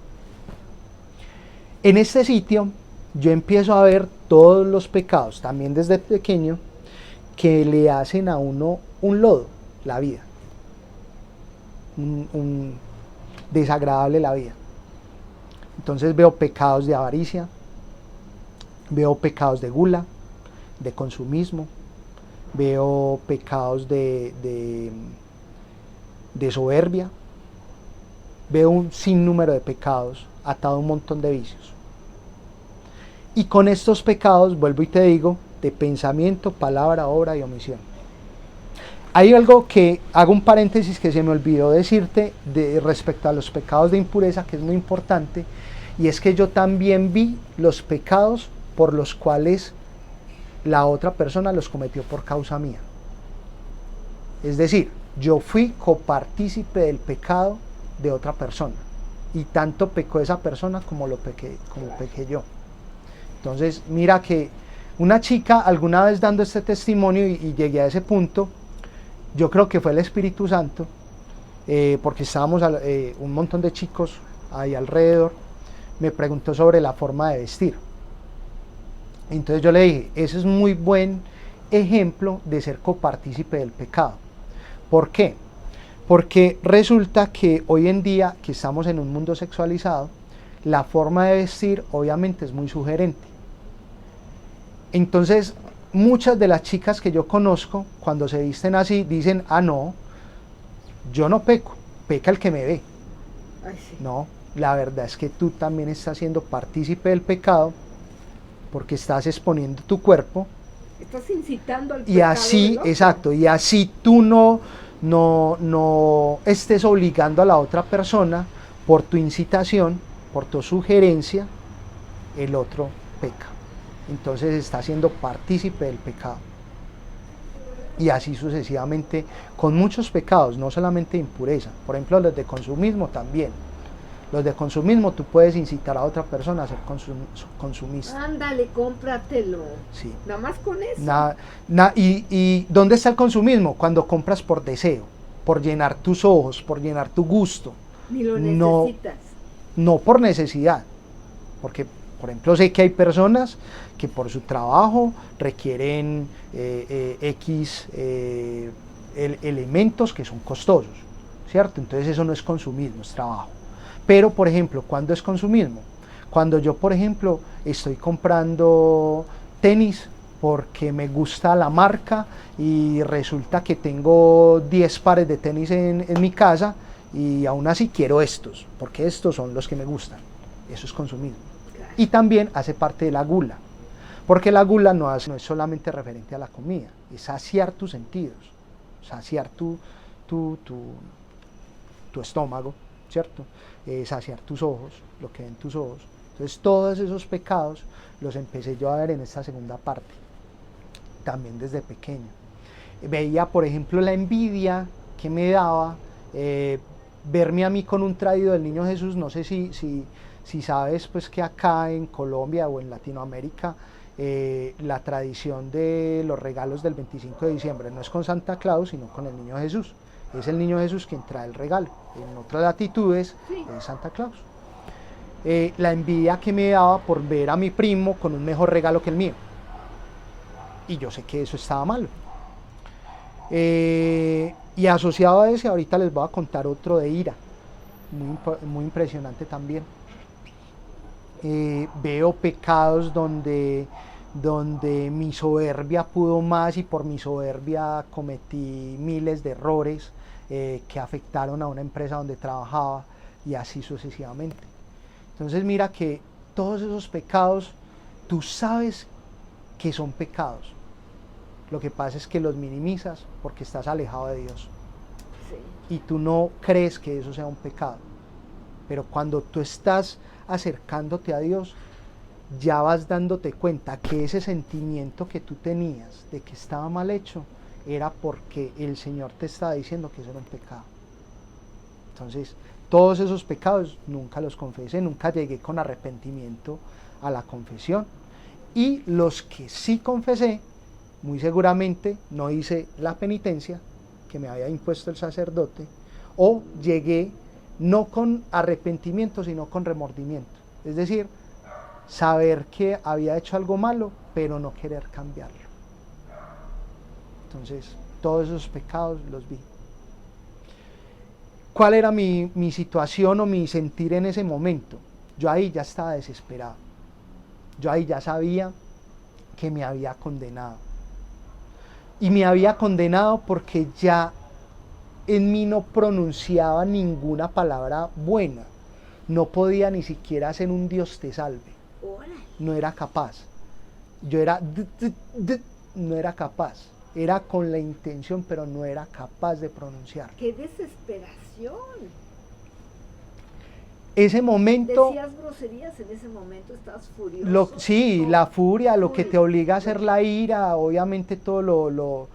En este sitio yo empiezo a ver todos los pecados, también desde pequeño, que le hacen a uno un lodo, la vida. Un desagradable la vida. Entonces veo pecados de avaricia, veo pecados de gula, de consumismo, veo pecados de soberbia, veo un sinnúmero de pecados atado a un montón de vicios. Y con estos pecados, vuelvo y te digo, de pensamiento, palabra, obra y omisión. Hay algo que, hago un paréntesis que se me olvidó decirte respecto a los pecados de impureza, que es muy importante, y es que yo también vi los pecados por los cuales la otra persona los cometió por causa mía. Es decir, yo fui copartícipe del pecado de otra persona, y tanto pecó esa persona como pequé yo. Entonces mira que una chica alguna vez dando este testimonio y llegué a ese punto, yo creo que fue el Espíritu Santo, porque estábamos un montón de chicos ahí alrededor, me preguntó sobre la forma de vestir. Entonces yo le dije, ese es muy buen ejemplo de ser copartícipe del pecado. ¿Por qué? Porque resulta que hoy en día, que estamos en un mundo sexualizado, la forma de vestir obviamente es muy sugerente. Entonces, muchas de las chicas que yo conozco, cuando se visten así, dicen, ah no, yo no peco, peca el que me ve. Ay, sí. No, la verdad es que tú también estás siendo partícipe del pecado, porque estás exponiendo tu cuerpo. Estás incitando al pecado. Y así, exacto, y así tú no estés obligando a la otra persona por tu incitación, por tu sugerencia, el otro peca. Entonces está siendo partícipe del pecado. Y así sucesivamente con muchos pecados, no solamente impureza. Por ejemplo, los de consumismo también. Los de consumismo tú puedes incitar a otra persona a ser consumista. Ándale, cómpratelo. Sí. Nada más con eso. ¿Y dónde está el consumismo? Cuando compras por deseo, por llenar tus ojos, por llenar tu gusto. Ni lo necesitas. No por necesidad. Porque, por ejemplo, sé que hay personas que por su trabajo requieren X elementos que son costosos, ¿cierto? Entonces eso no es consumismo, es trabajo. Pero, por ejemplo, ¿cuándo es consumismo? Cuando yo, por ejemplo, estoy comprando tenis porque me gusta la marca y resulta que tengo 10 pares de tenis en mi casa y aún así quiero estos, porque estos son los que me gustan. Eso es consumismo. Y también hace parte de la gula, porque la gula no es solamente referente a la comida, es saciar tus sentidos, saciar tu estómago, ¿cierto? Saciar tus ojos, lo que ven tus ojos. Entonces todos esos pecados los empecé yo a ver en esta segunda parte, también desde pequeño. Veía, por ejemplo, la envidia que me daba verme a mí con un traído del niño Jesús. No sé si sabes pues que acá en Colombia o en Latinoamérica la tradición de los regalos del 25 de diciembre no es con Santa Claus, sino con el niño Jesús. Es el niño Jesús quien trae el regalo. En otras latitudes es Santa Claus. La envidia que me daba por ver a mi primo con un mejor regalo que el mío. Y yo sé que eso estaba malo. Y asociado a ese, ahorita les voy a contar otro de ira, muy impresionante también. Veo pecados donde mi soberbia pudo más y por mi soberbia cometí miles de errores que afectaron a una empresa donde trabajaba y así sucesivamente. Entonces mira que todos esos pecados, tú sabes que son pecados. Lo que pasa es que los minimizas porque estás alejado de Dios. Sí. Y tú no crees que eso sea un pecado. Pero cuando tú estás acercándote a Dios, ya vas dándote cuenta que ese sentimiento que tú tenías de que estaba mal hecho, era porque el Señor te estaba diciendo que eso era un pecado. Entonces, todos esos pecados nunca los confesé, nunca llegué con arrepentimiento a la confesión. Y los que sí confesé, muy seguramente no hice la penitencia que me había impuesto el sacerdote, o llegué no con arrepentimiento, sino con remordimiento. Es decir, saber que había hecho algo malo, pero no querer cambiarlo. Entonces, todos esos pecados los vi. ¿Cuál era mi situación o mi sentir en ese momento? Yo ahí ya estaba desesperado. Yo ahí ya sabía que me había condenado. Y me había condenado porque ya en mí no pronunciaba ninguna palabra buena. No podía ni siquiera hacer un Dios te salve. No era capaz. Yo era... no era capaz. Era con la intención, pero no era capaz de pronunciar. ¡Qué desesperación! Ese momento... ¿Decías groserías en ese momento? ¿Estabas furioso? Sí, la furia, lo que te obliga a hacer la ira, obviamente todo lo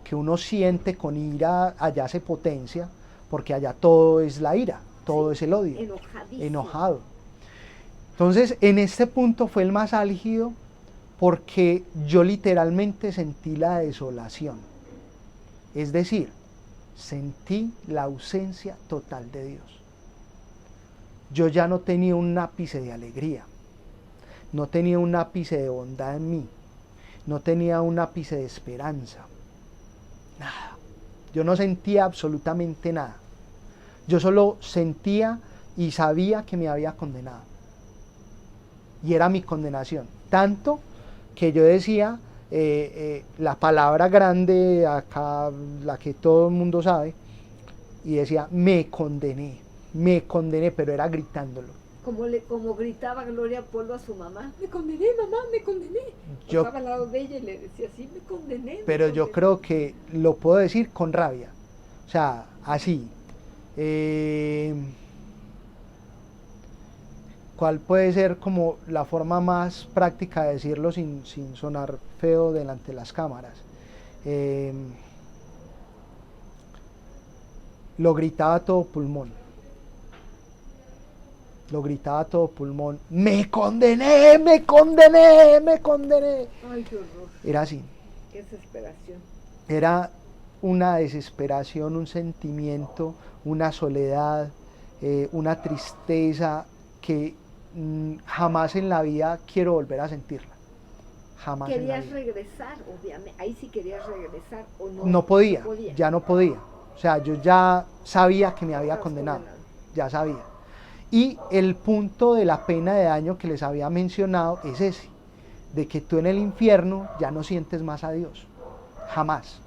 que uno siente con ira, allá se potencia, porque allá todo es la ira, todo es el odio. Enojadísimo. Enojado. Entonces, en este punto fue el más álgido, porque yo literalmente sentí la desolación. Es decir, sentí la ausencia total de Dios. Yo ya no tenía un ápice de alegría, no tenía un ápice de bondad en mí, no tenía un ápice de esperanza, nada. Yo no sentía absolutamente nada. Yo solo sentía y sabía que me había condenado. Y era mi condenación. Tanto que yo decía la palabra grande, acá la que todo el mundo sabe, y decía, me condené, pero era gritándolo. Como gritaba Gloria Polo a su mamá, me condené, mamá, me condené. Yo estaba al lado de ella y le decía así, me condené. Pero yo creo que lo puedo decir con rabia, o sea, así. ¿Cuál puede ser como la forma más práctica de decirlo sin sonar feo delante de las cámaras? Lo gritaba a todo pulmón. Lo gritaba a todo pulmón. ¡Me condené! ¡Me condené! ¡Me condené! ¡Ay, qué horror! Era así. ¡Qué desesperación! Era una desesperación, un sentimiento, una soledad, una tristeza que jamás en la vida quiero volver a sentirla. Jamás. ¿Querías regresar? Obviamente. Ahí sí querías regresar o no. No podía, ya no podía. O sea, yo ya sabía que me había condenado. Ya sabía. Y el punto de la pena de daño que les había mencionado es ese, de que tú en el infierno ya no sientes más a Dios, jamás.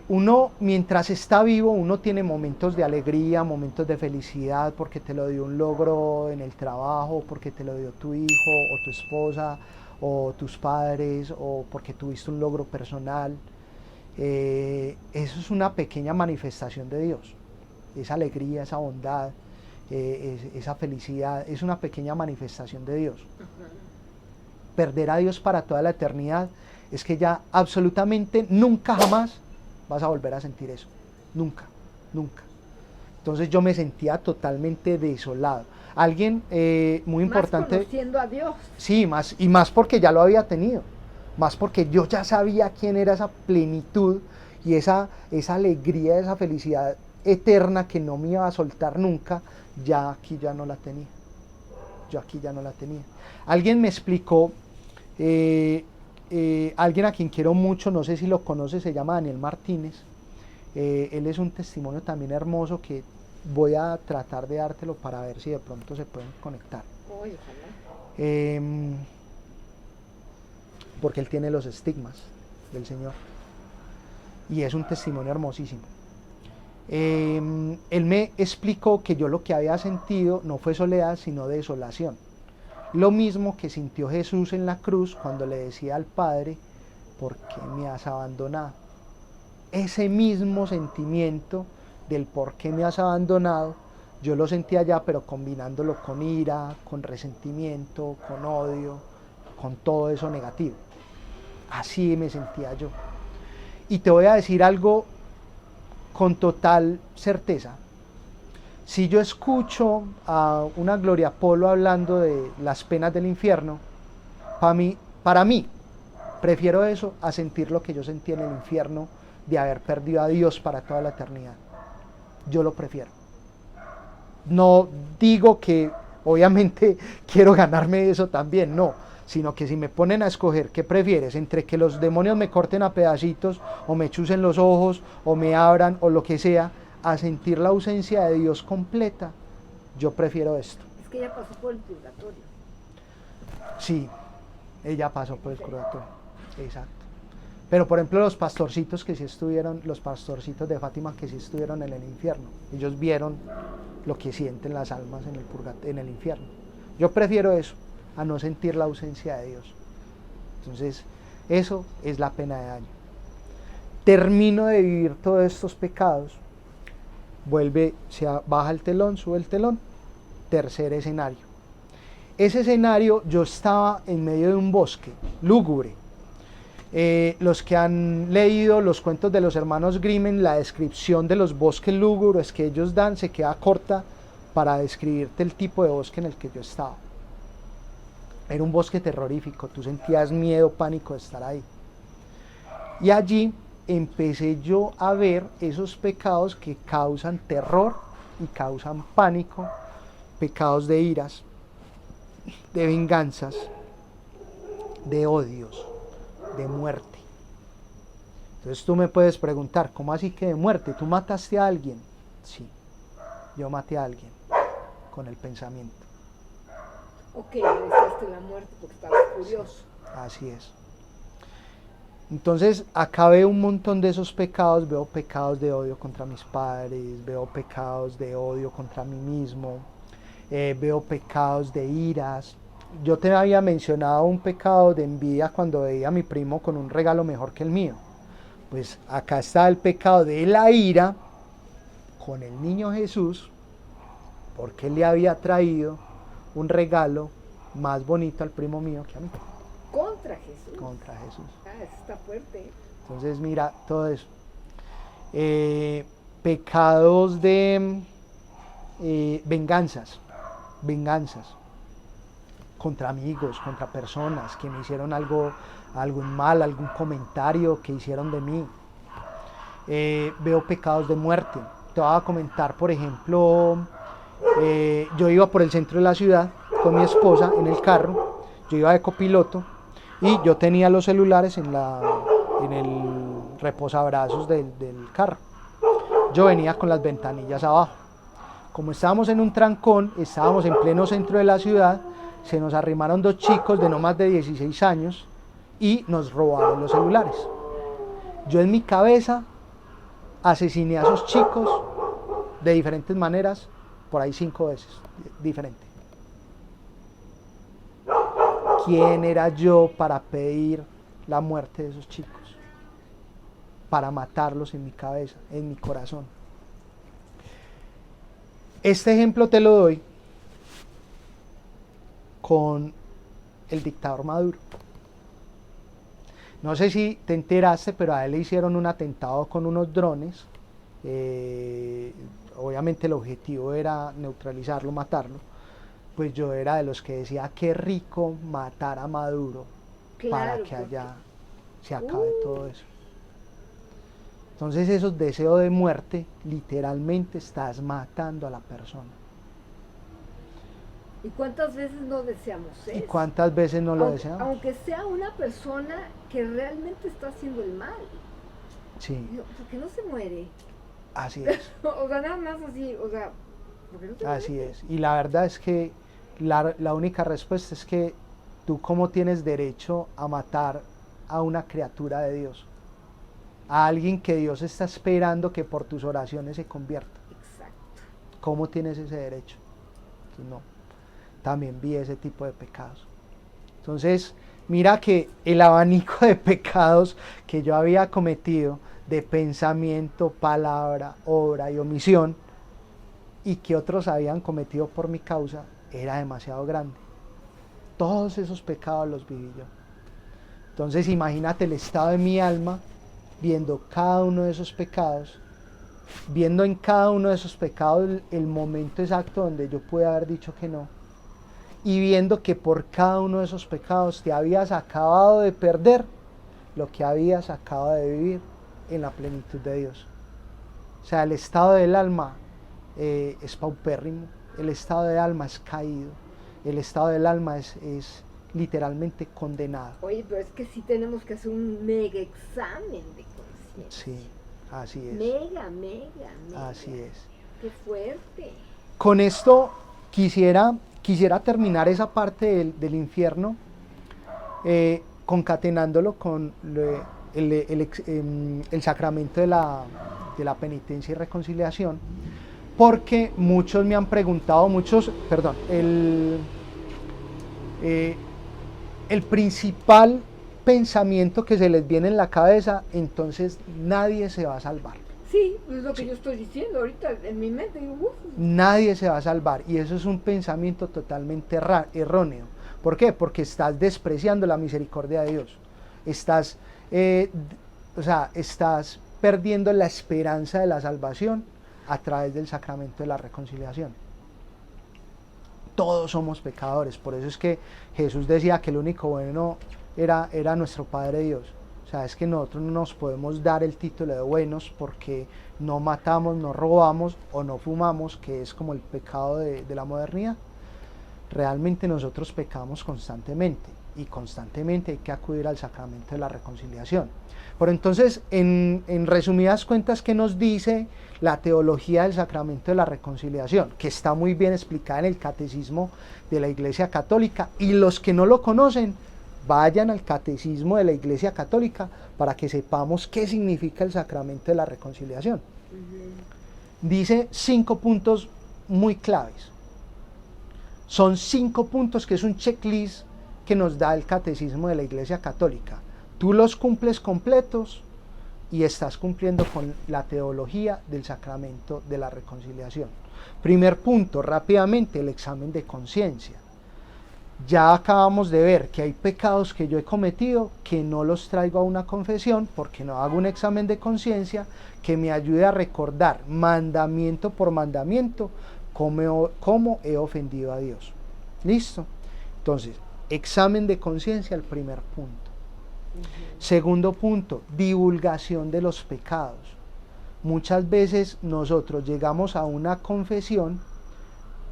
Uno, mientras está vivo, uno tiene momentos de alegría, momentos de felicidad, porque te lo dio un logro en el trabajo, porque te lo dio tu hijo o tu esposa o tus padres, o porque tuviste un logro personal. Eso es una pequeña manifestación de Dios. Esa alegría, esa bondad, esa felicidad, es una pequeña manifestación de Dios. Perder a Dios para toda la eternidad es que ya absolutamente nunca jamás vas a volver a sentir eso. Nunca, nunca. Entonces yo me sentía totalmente desolado. Alguien muy importante. Más conociendo a Dios. Sí, más porque ya lo había tenido. Más porque yo ya sabía quién era esa plenitud y esa alegría, esa felicidad eterna que no me iba a soltar nunca. Ya aquí ya no la tenía. Yo aquí ya no la tenía. Alguien me explicó, alguien a quien quiero mucho, no sé si lo conoce, se llama Daniel Martínez. Él es un testimonio también hermoso que voy a tratar de dártelo para ver si de pronto se pueden conectar. Porque él tiene los estigmas del Señor y es un testimonio hermosísimo. Él me explicó que yo lo que había sentido no fue soledad sino desolación, lo mismo que sintió Jesús en la cruz cuando le decía al Padre: ¿por qué me has abandonado? Ese mismo sentimiento del por qué me has abandonado yo lo sentía allá, pero combinándolo con ira, con resentimiento, con odio, con todo eso negativo. Así me sentía yo. Y te voy a decir algo con total certeza. Si yo escucho a una Gloria Polo hablando de las penas del infierno, para mí, prefiero eso a sentir lo que yo sentí en el infierno de haber perdido a Dios para toda la eternidad. Yo lo prefiero. No digo que obviamente quiero ganarme eso también, no, sino que si me ponen a escoger qué prefieres, entre que los demonios me corten a pedacitos o me chusen los ojos o me abran o lo que sea, a sentir la ausencia de Dios completa, yo prefiero esto. Es que ella pasó por el purgatorio. Sí, ella pasó por el purgatorio, exacto. Pero por ejemplo los pastorcitos que sí estuvieron, los pastorcitos de Fátima que sí estuvieron en el infierno, ellos vieron lo que sienten las almas en el infierno. Yo prefiero eso a no sentir la ausencia de Dios. Entonces, eso es la pena de daño. Termino de vivir todos estos pecados, baja el telón, sube el telón, tercer escenario. Ese escenario, yo estaba en medio de un bosque lúgubre. Los que han leído los cuentos de los hermanos Grimm, la descripción de los bosques lúgubres que ellos dan se queda corta para describirte el tipo de bosque en el que yo estaba. Era un bosque terrorífico, tú sentías miedo, pánico de estar ahí. Y allí empecé yo a ver esos pecados que causan terror y causan pánico, pecados de iras, de venganzas, de odios, de muerte. Entonces tú me puedes preguntar, ¿cómo así que de muerte? ¿Tú mataste a alguien? Sí, yo maté a alguien con el pensamiento. Ok, deseaste la muerte porque estabas furioso. Así es. Entonces acá veo un montón de esos pecados, veo pecados de odio contra mis padres, veo pecados de odio contra mí mismo, veo pecados de iras. Yo te había mencionado un pecado de envidia cuando veía a mi primo con un regalo mejor que el mío. Pues acá está el pecado de la ira con el niño Jesús, porque él le había traído un regalo más bonito al primo mío que a mí. Contra Jesús. Contra Jesús. Eso está fuerte. Entonces mira todo eso. Pecados de venganzas contra amigos, contra personas que me hicieron algo mal, algún comentario que hicieron de mí. Veo pecados de muerte. Te voy a comentar, por ejemplo, yo iba por el centro de la ciudad con mi esposa en el carro, yo iba de copiloto y yo tenía los celulares en el reposabrazos del carro. Yo venía con las ventanillas abajo. Como estábamos en un trancón, estábamos en pleno centro de la ciudad, se nos arrimaron dos chicos de no más de 16 años y nos robaron los celulares. Yo en mi cabeza asesiné a esos chicos de diferentes maneras, por ahí 5 veces, diferente. ¿Quién era yo para pedir la muerte de esos chicos? Para matarlos en mi cabeza, en mi corazón. Este ejemplo te lo doy con el dictador Maduro. No sé si te enteraste, pero a él le hicieron un atentado con unos drones. Obviamente el objetivo era neutralizarlo, matarlo. Pues yo era de los que decía, qué rico matar a Maduro, claro, para que allá se acabe todo eso. Entonces esos deseos de muerte, literalmente estás matando a la persona. ¿Y cuántas veces no deseamos eso? ¿Y cuántas veces no lo deseamos? Aunque sea una persona que realmente está haciendo el mal. Sí. Porque no se muere. Así es. O sea, nada más así, o sea, porque no se muere. Así es. Y la verdad es que la única respuesta es que tú cómo tienes derecho a matar a una criatura de Dios. A alguien que Dios está esperando que por tus oraciones se convierta. Exacto. ¿Cómo tienes ese derecho? Entonces, no. También vi ese tipo de pecados. Entonces, mira que el abanico de pecados que yo había cometido, de pensamiento, palabra, obra y omisión, y que otros habían cometido por mi causa, era demasiado grande. Todos esos pecados los viví yo. Entonces, imagínate el estado de mi alma, viendo cada uno de esos pecados, viendo en cada uno de esos pecados el momento exacto donde yo pude haber dicho que no, y viendo que por cada uno de esos pecados te habías acabado de perder lo que habías acabado de vivir en la plenitud de Dios. O sea, el estado del alma es paupérrimo, el estado del alma es caído, el estado del alma es literalmente condenado. Oye, pero es que sí tenemos que hacer un mega examen de conciencia. Sí, así es. Mega. Así es. Qué fuerte. Con esto quisiera terminar esa parte del infierno, concatenándolo con el sacramento de la penitencia y reconciliación, porque muchos me han preguntado, el principal pensamiento que se les viene en la cabeza, entonces nadie se va a salvar. Sí, es lo que yo estoy diciendo ahorita en mi mente. Digo, nadie se va a salvar, y eso es un pensamiento totalmente erróneo. ¿Por qué? Porque estás despreciando la misericordia de Dios. Estás perdiendo la esperanza de la salvación a través del sacramento de la reconciliación. Todos somos pecadores, por eso es que Jesús decía que el único bueno era nuestro Padre Dios. O sea, es que nosotros no nos podemos dar el título de buenos porque no matamos, no robamos o no fumamos, que es como el pecado de la modernidad. Realmente nosotros pecamos constantemente, y constantemente hay que acudir al sacramento de la reconciliación. Pero entonces, en resumidas cuentas, ¿qué nos dice la teología del sacramento de la reconciliación? Que está muy bien explicada en el Catecismo de la Iglesia Católica, y los que no lo conocen, vayan al Catecismo de la Iglesia Católica para que sepamos qué significa el sacramento de la reconciliación. Dice 5 puntos muy claves. Son 5 puntos que es un checklist que nos da el Catecismo de la Iglesia Católica. Tú los cumples completos y estás cumpliendo con la teología del sacramento de la reconciliación. Primer punto, rápidamente, el examen de conciencia. Ya acabamos de ver que hay pecados que yo he cometido que no los traigo a una confesión porque no hago un examen de conciencia que me ayude a recordar mandamiento por mandamiento cómo he ofendido a Dios. ¿Listo? Entonces, examen de conciencia, el primer punto. Segundo punto, divulgación de los pecados. Muchas veces nosotros llegamos a una confesión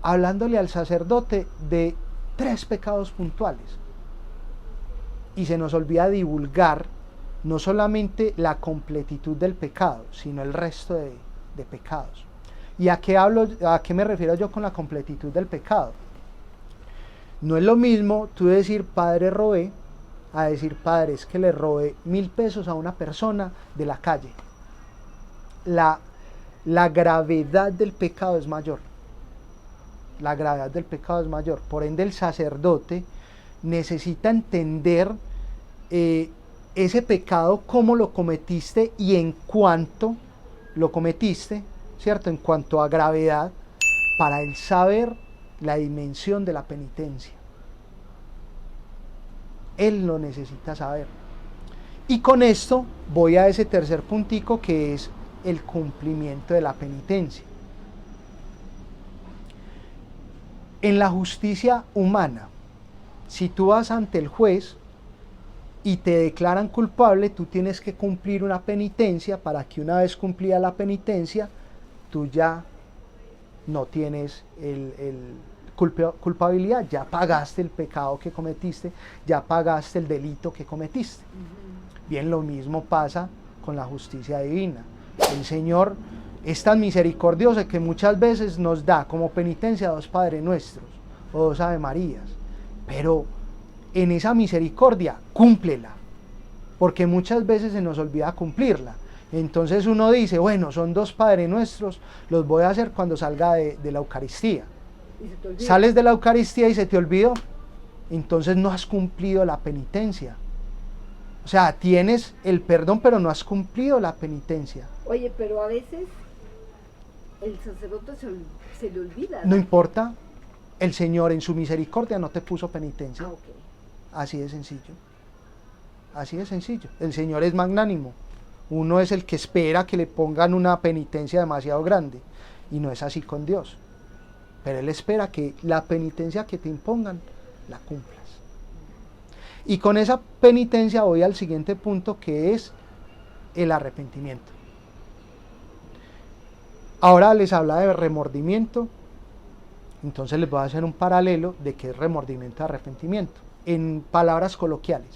hablándole al sacerdote de 3 pecados puntuales y se nos olvida divulgar no solamente la completitud del pecado, sino el resto de pecados. ¿Y a qué me refiero yo con la completitud del pecado? No es lo mismo tú decir, padre robé, a decir, padre, es que le robé 1.000 pesos a una persona de la calle. La gravedad del pecado es mayor. La gravedad del pecado es mayor. Por ende, el sacerdote necesita entender ese pecado, cómo lo cometiste y en cuánto lo cometiste, ¿cierto? En cuanto a gravedad, para él saber la dimensión de la penitencia. Él lo necesita saber. Y con esto voy a ese tercer puntico, que es el cumplimiento de la penitencia. En la justicia humana, si tú vas ante el juez y te declaran culpable, tú tienes que cumplir una penitencia para que una vez cumplida la penitencia, tú ya no tienes culpabilidad, ya pagaste el pecado que cometiste, ya pagaste el delito que cometiste. Bien, lo mismo pasa con la justicia divina. El Señor es tan misericordioso que muchas veces nos da como penitencia 2 Padres Nuestros o 2 Ave Marías, pero en esa misericordia cúmplela, porque muchas veces se nos olvida cumplirla. Entonces uno dice, bueno, son 2 Padres Nuestros, los voy a hacer cuando salga de la Eucaristía. Sales de la Eucaristía y se te olvidó, entonces no has cumplido la penitencia. O sea, tienes el perdón, pero no has cumplido la penitencia. Oye, pero a veces el sacerdote se le olvida, ¿no? No importa, el Señor en su misericordia no te puso penitencia. Okay. Así de sencillo. Así de sencillo. El Señor es magnánimo. Uno es el que espera que le pongan una penitencia demasiado grande, y no es así con Dios. Pero Él espera que la penitencia que te impongan la cumplas. Y con esa penitencia voy al siguiente punto, que es el arrepentimiento. Ahora les habla de remordimiento, entonces les voy a hacer un paralelo de qué es remordimiento y arrepentimiento, en palabras coloquiales.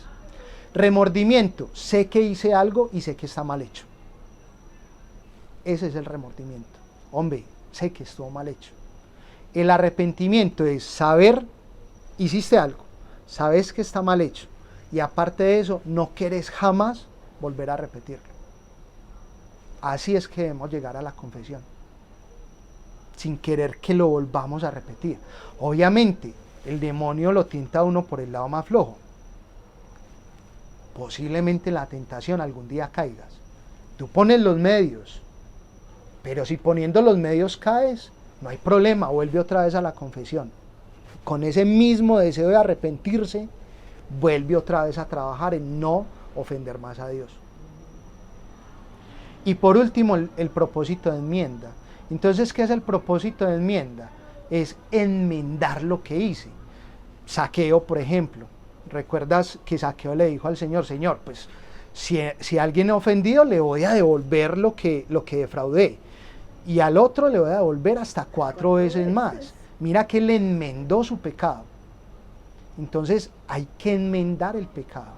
Remordimiento, sé que hice algo y sé que está mal hecho. Ese es el remordimiento. Hombre, sé que estuvo mal hecho. El arrepentimiento es saber, hiciste algo, sabes que está mal hecho, y aparte de eso, no quieres jamás volver a repetirlo. Así es que debemos llegar a la confesión, sin querer que lo volvamos a repetir. Obviamente, el demonio lo tienta a uno por el lado más flojo. Posiblemente la tentación algún día caigas. Tú pones los medios, pero si poniendo los medios caes, no hay problema, vuelve otra vez a la confesión. Con ese mismo deseo de arrepentirse, vuelve otra vez a trabajar en no ofender más a Dios. Y por último, el propósito de enmienda. Entonces, ¿qué es el propósito de enmienda? Es enmendar lo que hice. Saqueo, por ejemplo. ¿Recuerdas que Saqueo le dijo al Señor, Señor, pues si alguien ha ofendido, le voy a devolver lo que defraudé, y al otro le voy a devolver hasta 4 veces más? Mira que él enmendó su pecado. Entonces hay que enmendar el pecado.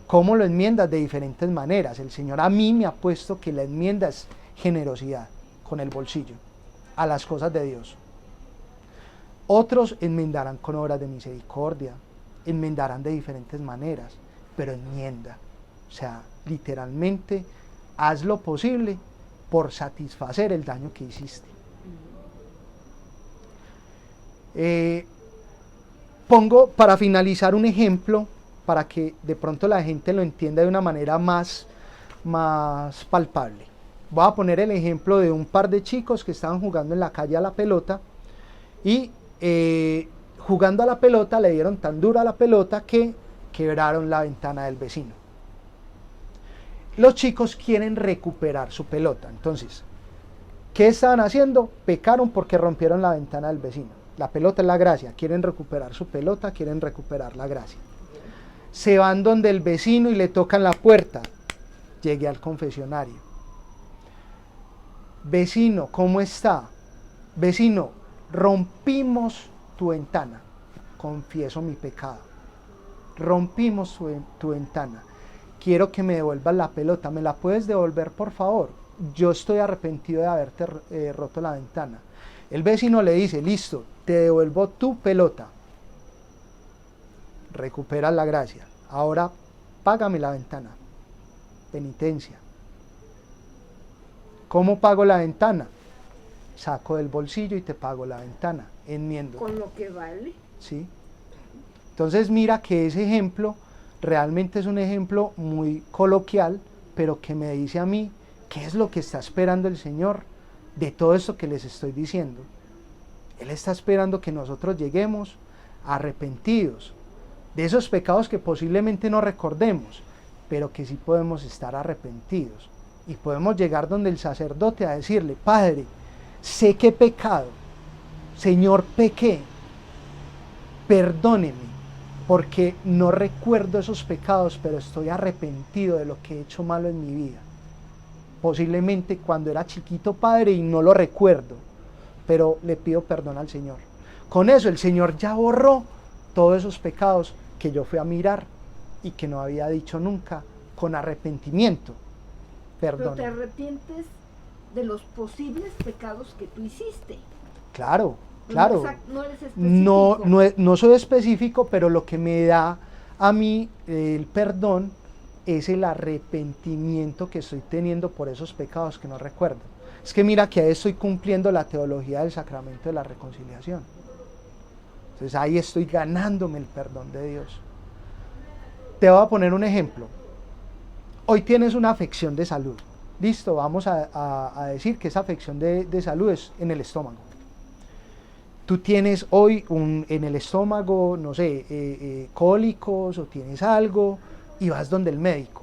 ¿Cómo lo enmiendas? De diferentes maneras. El Señor a mí me ha puesto que la enmienda es generosidad con el bolsillo a las cosas de Dios. Otros enmendarán con obras de misericordia, enmendarán de diferentes maneras, pero enmienda. O sea, literalmente, haz lo posible por satisfacer el daño que hiciste. Pongo para finalizar un ejemplo para que de pronto la gente lo entienda de una manera más palpable. Voy a poner el ejemplo de un par de chicos que estaban jugando en la calle a la pelota y jugando a la pelota le dieron tan dura a la pelota que quebraron la ventana del vecino. Los chicos quieren recuperar su pelota. Entonces, ¿qué estaban haciendo? Pecaron porque rompieron la ventana del vecino. La pelota es la gracia. Quieren recuperar su pelota, quieren recuperar la gracia. Se van donde el vecino y le tocan la puerta. Llegué al confesionario. Vecino, ¿cómo está? Vecino, rompimos tu ventana. Confieso mi pecado. Rompimos tu ventana. Quiero que me devuelvas la pelota. ¿Me la puedes devolver, por favor? Yo estoy arrepentido de haberte roto la ventana. El vecino le dice, listo, te devuelvo tu pelota. Recuperas la gracia. ahora págame la ventana. Penitencia. ¿Cómo pago la ventana? Saco del bolsillo y te pago la ventana, enmiendo. Con lo que vale. ¿Sí? Entonces mira que ese ejemplo realmente es un ejemplo muy coloquial, pero que me dice a mí qué es lo que está esperando el Señor de todo esto que les estoy diciendo. Él está esperando que nosotros lleguemos arrepentidos de esos pecados que posiblemente no recordemos, pero que sí podemos estar arrepentidos. Y podemos llegar donde el sacerdote a decirle: Padre, sé que he pecado, Señor, pequé, perdóneme, porque no recuerdo esos pecados, pero estoy arrepentido de lo que he hecho malo en mi vida. Posiblemente cuando era chiquito, Padre, y no lo recuerdo, pero le pido perdón al Señor. Con eso el Señor ya borró todos esos pecados que yo fui a mirar y que no había dicho nunca, con arrepentimiento. Perdón. Pero te arrepientes de los posibles pecados que tú hiciste. Claro, claro. No eres específico. No soy específico, pero lo que me da a mí el perdón es el arrepentimiento que estoy teniendo por esos pecados que no recuerdo. Es que mira que ahí estoy cumpliendo la teología del sacramento de la reconciliación. Entonces ahí estoy ganándome el perdón de Dios. Te voy a poner un ejemplo. Hoy tienes una afección de salud. Listo, vamos a decir que esa afección de salud es en el estómago. Tú tienes hoy en el estómago, no sé, cólicos o tienes algo y vas donde el médico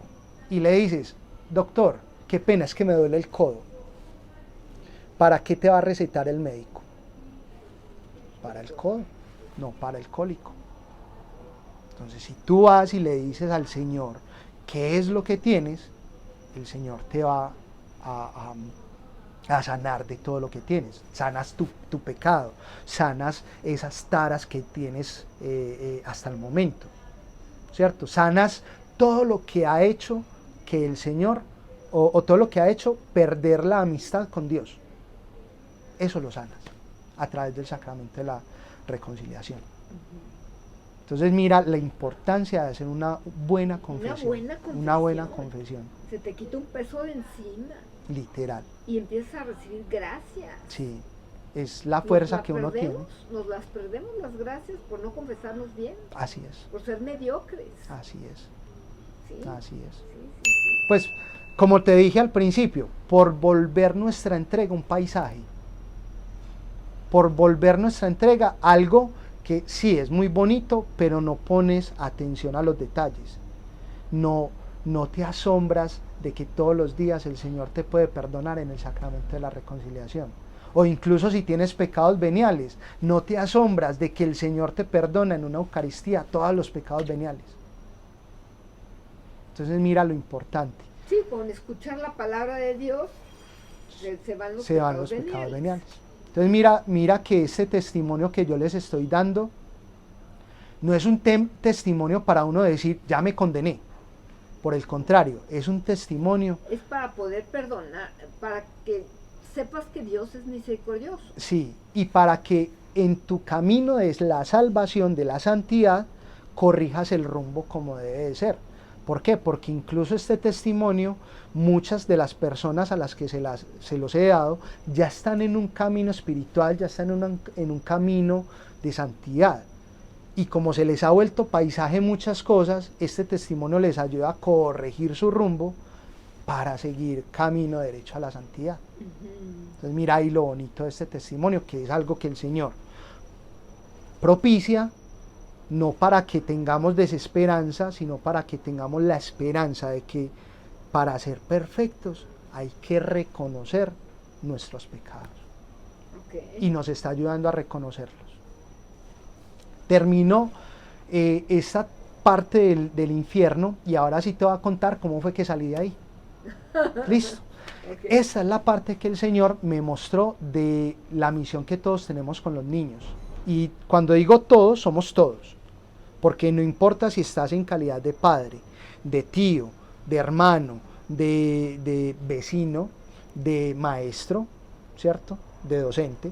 y le dices: doctor, qué pena, es que me duele el codo. ¿Para qué te va a recetar el médico? Para el codo, no para el cólico. Entonces, si tú vas y le dices al Señor qué es lo que tienes, el Señor te va a sanar de todo lo que tienes. Sanas tu pecado, sanas esas taras que tienes hasta el momento, ¿cierto? Sanas todo lo que ha hecho que el Señor, o todo lo que ha hecho perder la amistad con Dios. Eso lo sanas a través del sacramento de la reconciliación. Entonces mira la importancia de hacer una buena confesión. Una buena confesión. Se te quita un peso de encima. Literal. Y empiezas a recibir gracias. Sí, es la fuerza que uno tiene. Nos las perdemos las gracias por no confesarnos bien. Así es. Por ser mediocres. Así es. ¿Sí? Así es. Sí. Pues, como te dije al principio, por volver nuestra entrega un paisaje. Por volver nuestra entrega algo que sí es muy bonito, pero no pones atención a los detalles. No te asombras de que todos los días el Señor te puede perdonar en el sacramento de la reconciliación. O incluso si tienes pecados veniales, no te asombras de que el Señor te perdona en una Eucaristía todos los pecados veniales. Entonces mira lo importante. Sí, con escuchar la palabra de Dios se van los pecados veniales. Entonces mira que ese testimonio que yo les estoy dando no es un testimonio para uno decir: ya me condené. Por el contrario, es un testimonio. Es para poder perdonar, para que sepas que Dios es misericordioso. Sí, y para que en tu camino de la salvación, de la santidad, corrijas el rumbo como debe de ser. ¿Por qué? Porque incluso este testimonio, muchas de las personas a las que se los he dado, ya están en un camino espiritual, ya están en un camino de santidad. Y como se les ha vuelto paisaje muchas cosas, este testimonio les ayuda a corregir su rumbo para seguir camino derecho a la santidad. Entonces mira ahí lo bonito de este testimonio, que es algo que el Señor propicia, no para que tengamos desesperanza, sino para que tengamos la esperanza de que para ser perfectos hay que reconocer nuestros pecados. Y nos está ayudando a reconocerlos. Terminó esta parte del infierno y ahora sí te voy a contar cómo fue que salí de ahí. Listo. Esa es la parte que el Señor me mostró de la misión que todos tenemos con los niños. Y cuando digo todos, somos todos. Porque no importa si estás en calidad de padre, de tío, de hermano, de vecino, de maestro, ¿cierto? De docente.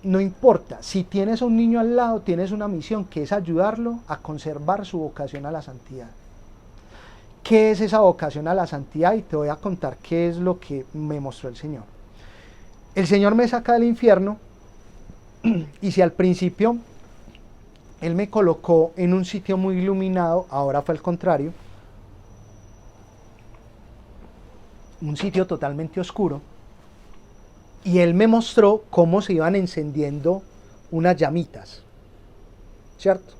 no importa, si tienes a un niño al lado, tienes una misión que es ayudarlo a conservar su vocación a la santidad. ¿Qué es esa vocación a la santidad? Y te voy a contar qué es lo que me mostró el Señor. El Señor me saca del infierno y si al principio Él me colocó en un sitio muy iluminado, ahora fue al contrario, un sitio totalmente oscuro, y Él me mostró cómo se iban encendiendo unas llamitas, ¿cierto?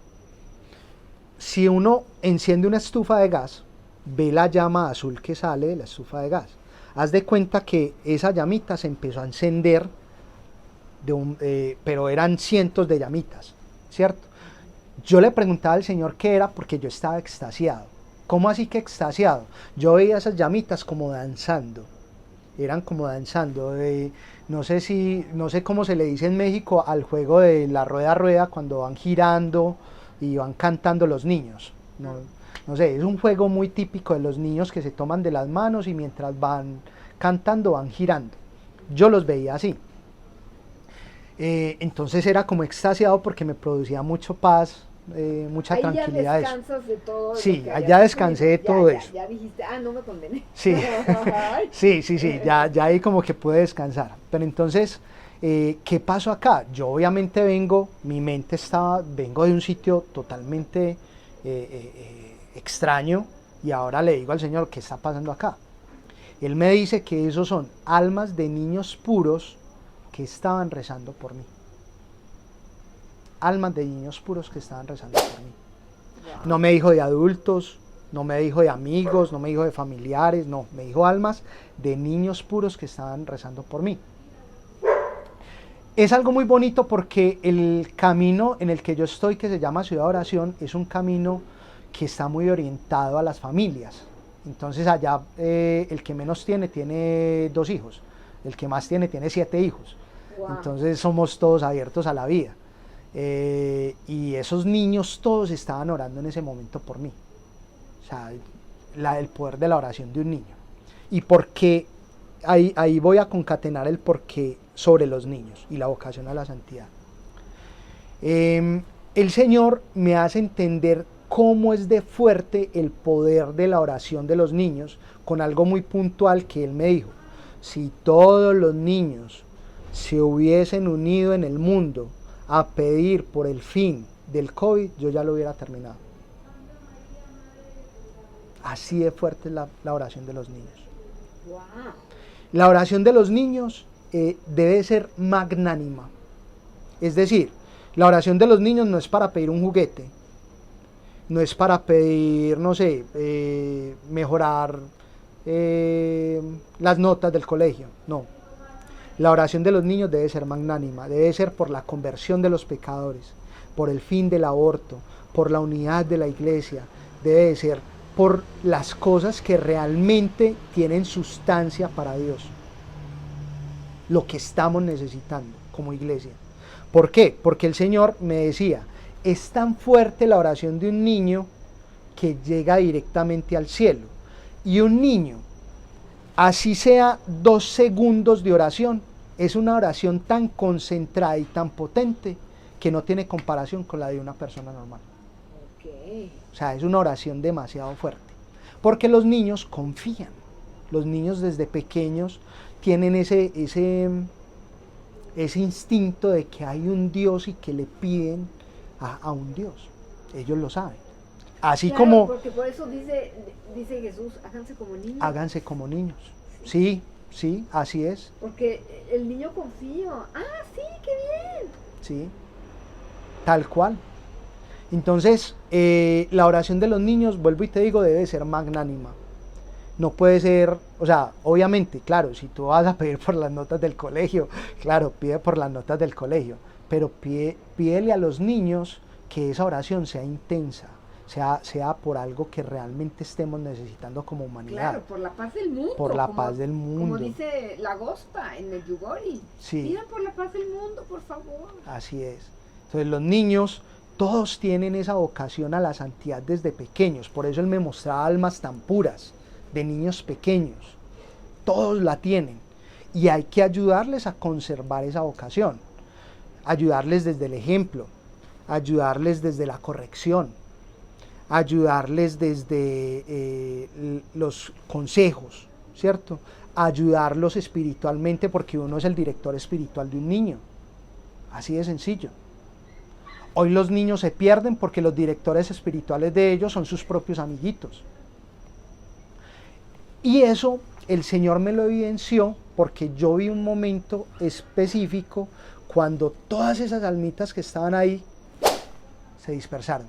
Si uno enciende una estufa de gas, ve la llama azul que sale de la estufa de gas. Haz de cuenta que esa llamita se empezó a encender, pero eran cientos de llamitas, ¿cierto? Yo le preguntaba al Señor qué era porque yo estaba extasiado. ¿Cómo así que extasiado? Yo veía esas llamitas como danzando, eran como danzando. No sé cómo se le dice en México al juego de la rueda a rueda cuando van girando y van cantando los niños. No sé, es un juego muy típico de los niños que se toman de las manos y mientras van cantando van girando. Yo los veía así. Entonces era como extasiado porque me producía mucho paz, mucha ahí tranquilidad. Ya descansas de todo. Sí, allá descansé de todo eso. Ya dijiste, no me condené. Sí, sí, ya ahí como que pude descansar. Pero entonces, ¿qué pasó acá? Yo obviamente vengo de un sitio totalmente extraño y ahora le digo al Señor, ¿qué está pasando acá? Él me dice que esos son almas de niños puros que estaban rezando por mí. Almas de niños puros que estaban rezando por mí. Wow. No me dijo de adultos, no me dijo de amigos, no me dijo de familiares, no, me dijo almas de niños puros que estaban rezando por mí. Es algo muy bonito porque el camino en el que yo estoy, que se llama Ciudad de Oración, es un camino que está muy orientado a las familias. Entonces allá el que menos tiene 2 hijos, el que más tiene 7 hijos. Wow. Entonces somos todos abiertos a la vida. Y esos niños todos estaban orando en ese momento por mí. O sea, el poder de la oración de un niño. Y por qué, ahí voy a concatenar el porqué sobre los niños y la vocación a la santidad. El Señor me hace entender cómo es de fuerte el poder de la oración de los niños con algo muy puntual que Él me dijo. Si todos los niños se hubiesen unido en el mundo a pedir por el fin del COVID, yo ya lo hubiera terminado. Así de fuerte es la oración de los niños. Wow. La oración de los niños debe ser magnánima. Es decir, la oración de los niños no es para pedir un juguete, no es para pedir, no sé, mejorar las notas del colegio, no. La oración de los niños debe ser magnánima, debe ser por la conversión de los pecadores, por el fin del aborto, por la unidad de la iglesia, debe ser por las cosas que realmente tienen sustancia para Dios, lo que estamos necesitando como iglesia. ¿Por qué? Porque el Señor me decía, es tan fuerte la oración de un niño que llega directamente al cielo. Y un niño, así sea 2 segundos de oración, es una oración tan concentrada y tan potente que no tiene comparación con la de una persona normal. Okay. O sea, es una oración demasiado fuerte. Porque los niños confían. Los niños desde pequeños tienen ese instinto de que hay un Dios y que le piden a un Dios. Ellos lo saben. Así claro, como... porque por eso dice Jesús, háganse como niños. Háganse como niños. Sí, así es. Porque el niño confía. Sí, qué bien. Sí, tal cual. Entonces, la oración de los niños, vuelvo y te digo, debe ser magnánima. No puede ser, o sea, obviamente, claro, si tú vas a pedir por las notas del colegio, claro, pide por las notas del colegio, pero pídele a los niños que esa oración sea intensa, sea por algo que realmente estemos necesitando como humanidad. Claro, por la paz del mundo. Por la paz del mundo. Como dice la Gospa en el Yugori. Sí. Pidan por la paz del mundo, por favor. Así es. Entonces los niños, todos tienen esa vocación a la santidad desde pequeños, por eso Él me mostraba almas tan puras, de niños pequeños. Todos la tienen y hay que ayudarles a conservar esa vocación. ayudarles desde el ejemplo, ayudarles desde la corrección, ayudarles desde los consejos, ¿cierto? Ayudarlos espiritualmente porque uno es el director espiritual de un niño, así de sencillo. Hoy los niños se pierden porque los directores espirituales de ellos son sus propios amiguitos. Y eso el Señor me lo evidenció porque yo vi un momento específico cuando todas esas almitas que estaban ahí se dispersaron.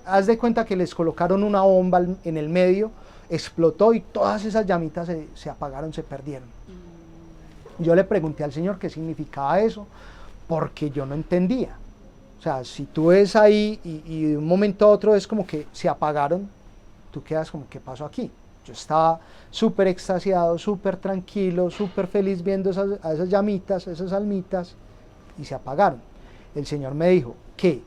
Haz de cuenta que les colocaron una bomba en el medio, explotó y todas esas llamitas se apagaron, se perdieron. Yo le pregunté al Señor qué significaba eso, porque yo no entendía. O sea, si tú ves ahí y de un momento a otro es como que se apagaron, tú quedas como, ¿qué pasó aquí? Yo estaba súper extasiado, súper tranquilo, súper feliz viendo a esas llamitas, esas almitas, y se apagaron. El Señor me dijo que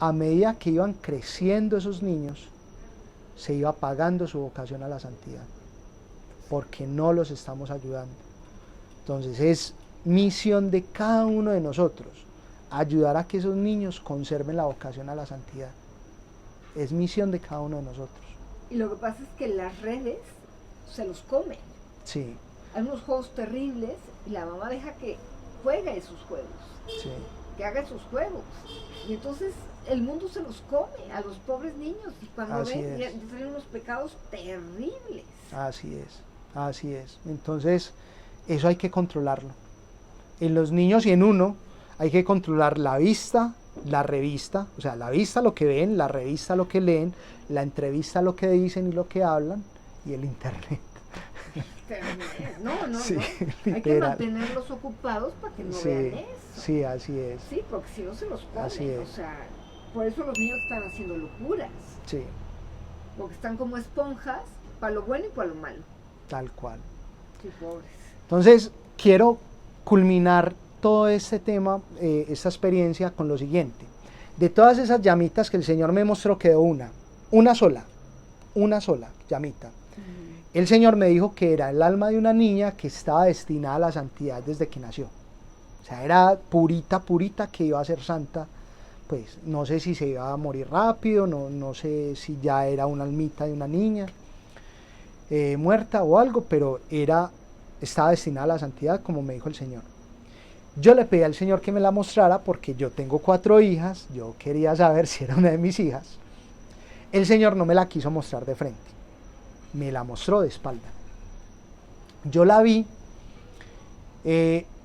a medida que iban creciendo esos niños, se iba apagando su vocación a la santidad, porque no los estamos ayudando. Entonces es misión de cada uno de nosotros ayudar a que esos niños conserven la vocación a la santidad. Es misión de cada uno de nosotros. Y lo que pasa es que las redes se los comen. Sí. Hay unos juegos terribles y la mamá deja que juegue esos juegos, Sí. que haga esos juegos. Y entonces el mundo se los come a los pobres niños y cuando Así ven es. ya salen unos pecados terribles. Así es, así es. Entonces, eso hay que controlarlo. En los niños y en uno hay que controlar la vista, la revista, o sea, la vista lo que ven, la revista lo que leen, la entrevista lo que dicen y lo que hablan, y el internet. No, Sí, no. Hay que literal. mantenerlos ocupados para que no Sí, vean eso. sí, así es. Sí, porque si no se los comen. Así es. O sea, por eso los niños están haciendo locuras. Sí, Porque están como esponjas, para lo bueno y para lo malo. tal cual. Sí, pobres. Entonces, quiero culminar todo este tema, esta experiencia con lo siguiente. De todas esas llamitas que el Señor me mostró, quedó una sola llamita. El Señor me dijo que era el alma de una niña que estaba destinada a la santidad desde que nació. O sea, era purita, purita, que iba a ser santa. Pues no sé si se iba a morir rápido, no sé si ya era una almita de una niña muerta o algo, pero estaba destinada a la santidad, como me dijo el Señor. Yo le pedí al Señor que me la mostrara porque yo tengo 4 hijas, yo quería saber si era una de mis hijas. El Señor no me la quiso mostrar de frente, me la mostró de espalda. Yo la vi,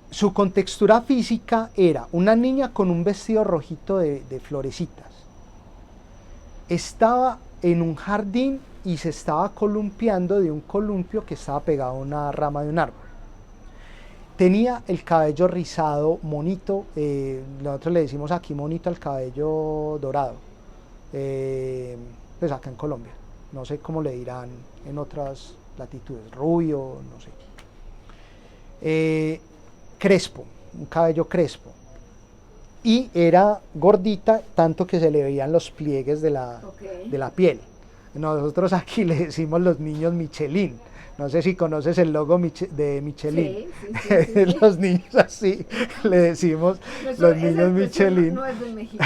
su contextura física era una niña con un vestido rojito de florecitas. Estaba en un jardín y se estaba columpiando de un columpio que estaba pegado a una rama de un árbol. Tenía el cabello rizado, monito, nosotros le decimos aquí monito al cabello dorado, pues acá en Colombia, no sé cómo le dirán en otras latitudes, rubio, no sé. Crespo, un cabello crespo, y era gordita, tanto que se le veían los pliegues de la piel. Nosotros aquí le decimos los niños Michelin. No sé si conoces el logo de Michelin. Sí. Los niños así le decimos los niños Michelin. No es de México.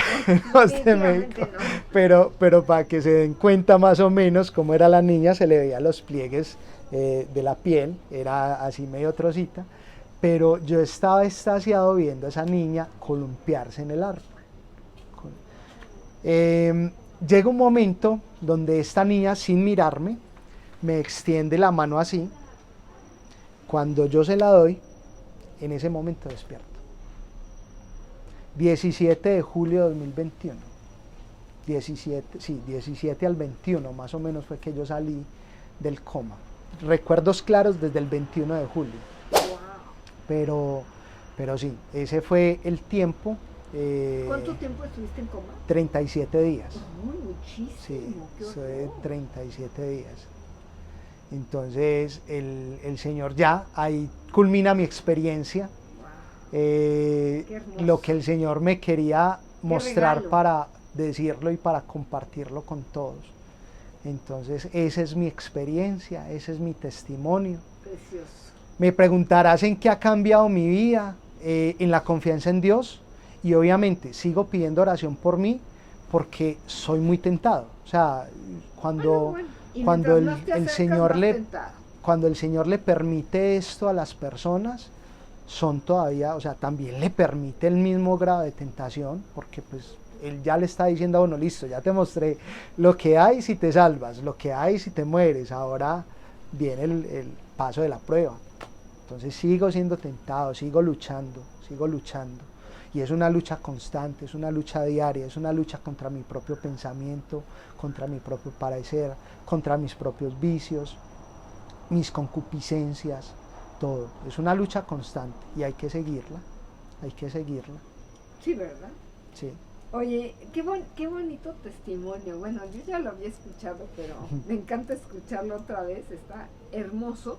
No es de México. No. Pero para que se den cuenta más o menos cómo era la niña, se le veían los pliegues de la piel, era así medio trocita. Pero yo estaba extasiado viendo a esa niña columpiarse en el árbol. Llega un momento donde esta niña, sin mirarme, me extiende la mano así. Cuando yo se la doy, en ese momento despierto. 17 de julio de 2021. 17 al 21 más o menos fue que yo salí del coma. Recuerdos claros desde el 21 de julio. Pero sí, ese fue el tiempo. ¿Cuánto tiempo estuviste en coma? 37 días. Muchísimo. Sí, fue 37 días. Entonces el Señor ya, ahí culmina mi experiencia. Lo que el Señor me quería mostrar para decirlo y para compartirlo con todos. Entonces esa es mi experiencia, ese es mi testimonio. Precioso. Me preguntarás en qué ha cambiado mi vida, en la confianza en Dios. Y obviamente sigo pidiendo oración por mí porque soy muy tentado. O sea, cuando, Bueno, y cuando mientras más te el acercas, Señor más le, tentado. cuando el Señor le permite esto a las personas, son todavía, o sea, también le permite el mismo grado de tentación, porque pues Él ya le está diciendo a uno, listo, ya te mostré lo que hay si te salvas, lo que hay si te mueres, ahora viene el paso de la prueba. Entonces sigo siendo tentado, sigo luchando, sigo luchando. Y es una lucha constante, es una lucha diaria, es una lucha contra mi propio pensamiento, contra mi propio parecer, contra mis propios vicios, mis concupiscencias, todo. Es una lucha constante y hay que seguirla, hay que seguirla. Sí, ¿verdad? Sí. Oye, qué bonito testimonio. Bueno, yo ya lo había escuchado, pero me encanta escucharlo otra vez, está hermoso.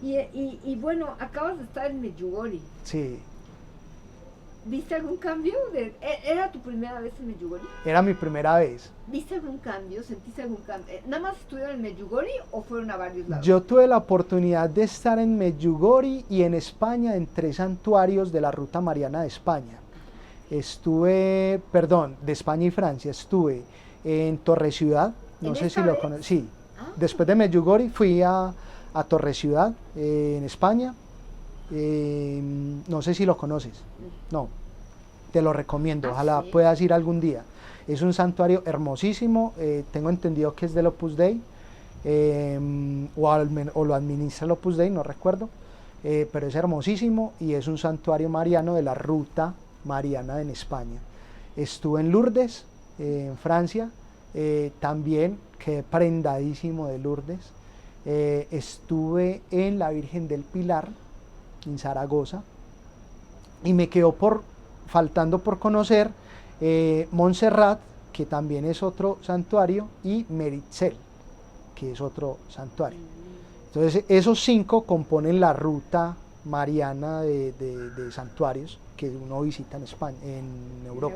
Y bueno, acabas de estar en Medjugorje. Sí. ¿Viste algún cambio? ¿Era tu primera vez en Medjugorje? Era mi primera vez. ¿Viste algún cambio? ¿Sentiste algún cambio? ¿Nada más estuvieron en Medjugorje o fueron a varios lados? Yo tuve la oportunidad de estar en Medjugorje y en España en 3 santuarios de la Ruta Mariana de España. Estuve, perdón, de España y Francia, estuve en Torre Ciudad, no sé si lo conoces, sí. Después de Medjugorje fui a Torre Ciudad, en España, no sé si lo conoces, no, te lo recomiendo, ojalá ¿sí? Puedas ir algún día. Es un santuario hermosísimo, tengo entendido que es del Opus Dei, o lo administra el Opus Dei, no recuerdo, pero es hermosísimo y es un santuario mariano de la Ruta Mariana en España. Estuve en Lourdes, en Francia, también quedé prendadísimo de Lourdes. Estuve en la Virgen del Pilar, en Zaragoza, y me quedó faltando por conocer Montserrat, que también es otro santuario, y Meritxell, que es otro santuario. Entonces esos 5 componen la ruta mariana de santuarios que uno visita en España, en Europa.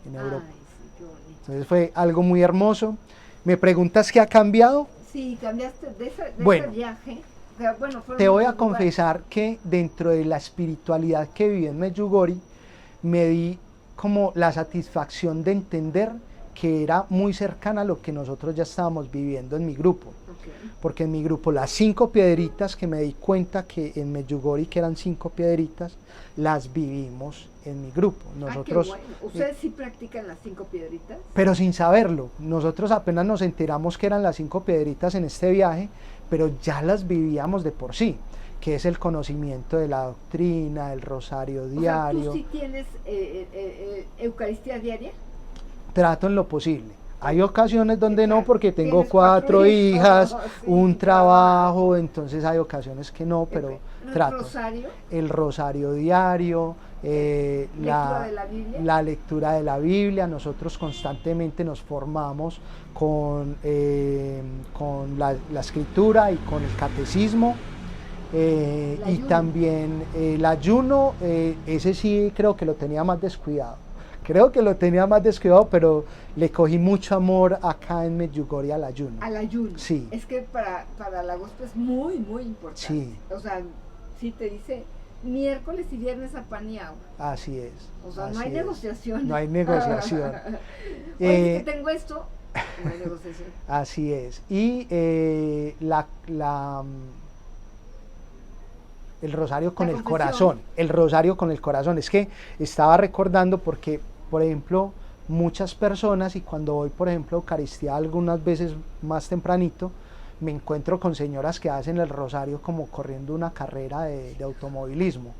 En Europa. Ay, sí, qué bonito. Entonces fue algo muy hermoso. ¿Me preguntas qué ha cambiado? Sí, cambiaste de ese viaje. Bueno, te voy a confesar que dentro de la espiritualidad que viví en Medjugorje, me di como la satisfacción de entender que era muy cercana a lo que nosotros ya estábamos viviendo en mi grupo. Porque en mi grupo las 5 piedritas que me di cuenta que en Medjugorje que eran 5 piedritas, las vivimos en mi grupo. Nosotros, qué bueno. ¿Ustedes sí practican las 5 piedritas? Pero sin saberlo. Nosotros apenas nos enteramos que eran las 5 piedritas en este viaje, pero ya las vivíamos de por sí, que es el conocimiento de la doctrina, el rosario diario. O sea, ¿tú sí tienes Eucaristía diaria? Trato en lo posible. Hay ocasiones donde no, porque tengo 4 hijas, un trabajo, entonces hay ocasiones que no, pero trato. ¿Rosario? El rosario diario, la lectura de la Biblia. Nosotros constantemente nos formamos con la escritura y con el catecismo. Y también el ayuno, ese sí creo que lo tenía más descuidado. Pero le cogí mucho amor acá en Medjugorje al ayuno. Al ayuno. Sí. Es que para la gospel es muy, muy importante. Sí. O sea, sí te dice miércoles y viernes a pan y agua. Así es. O sea, no hay negociación. No hay negociación. Oye, que tengo esto, no hay negociación. Así es. Y el rosario con el corazón. El rosario con el corazón. Es que estaba recordando porque, por ejemplo, muchas personas, y cuando voy, por ejemplo, a Eucaristía algunas veces más tempranito, me encuentro con señoras que hacen el rosario como corriendo una carrera de automovilismo.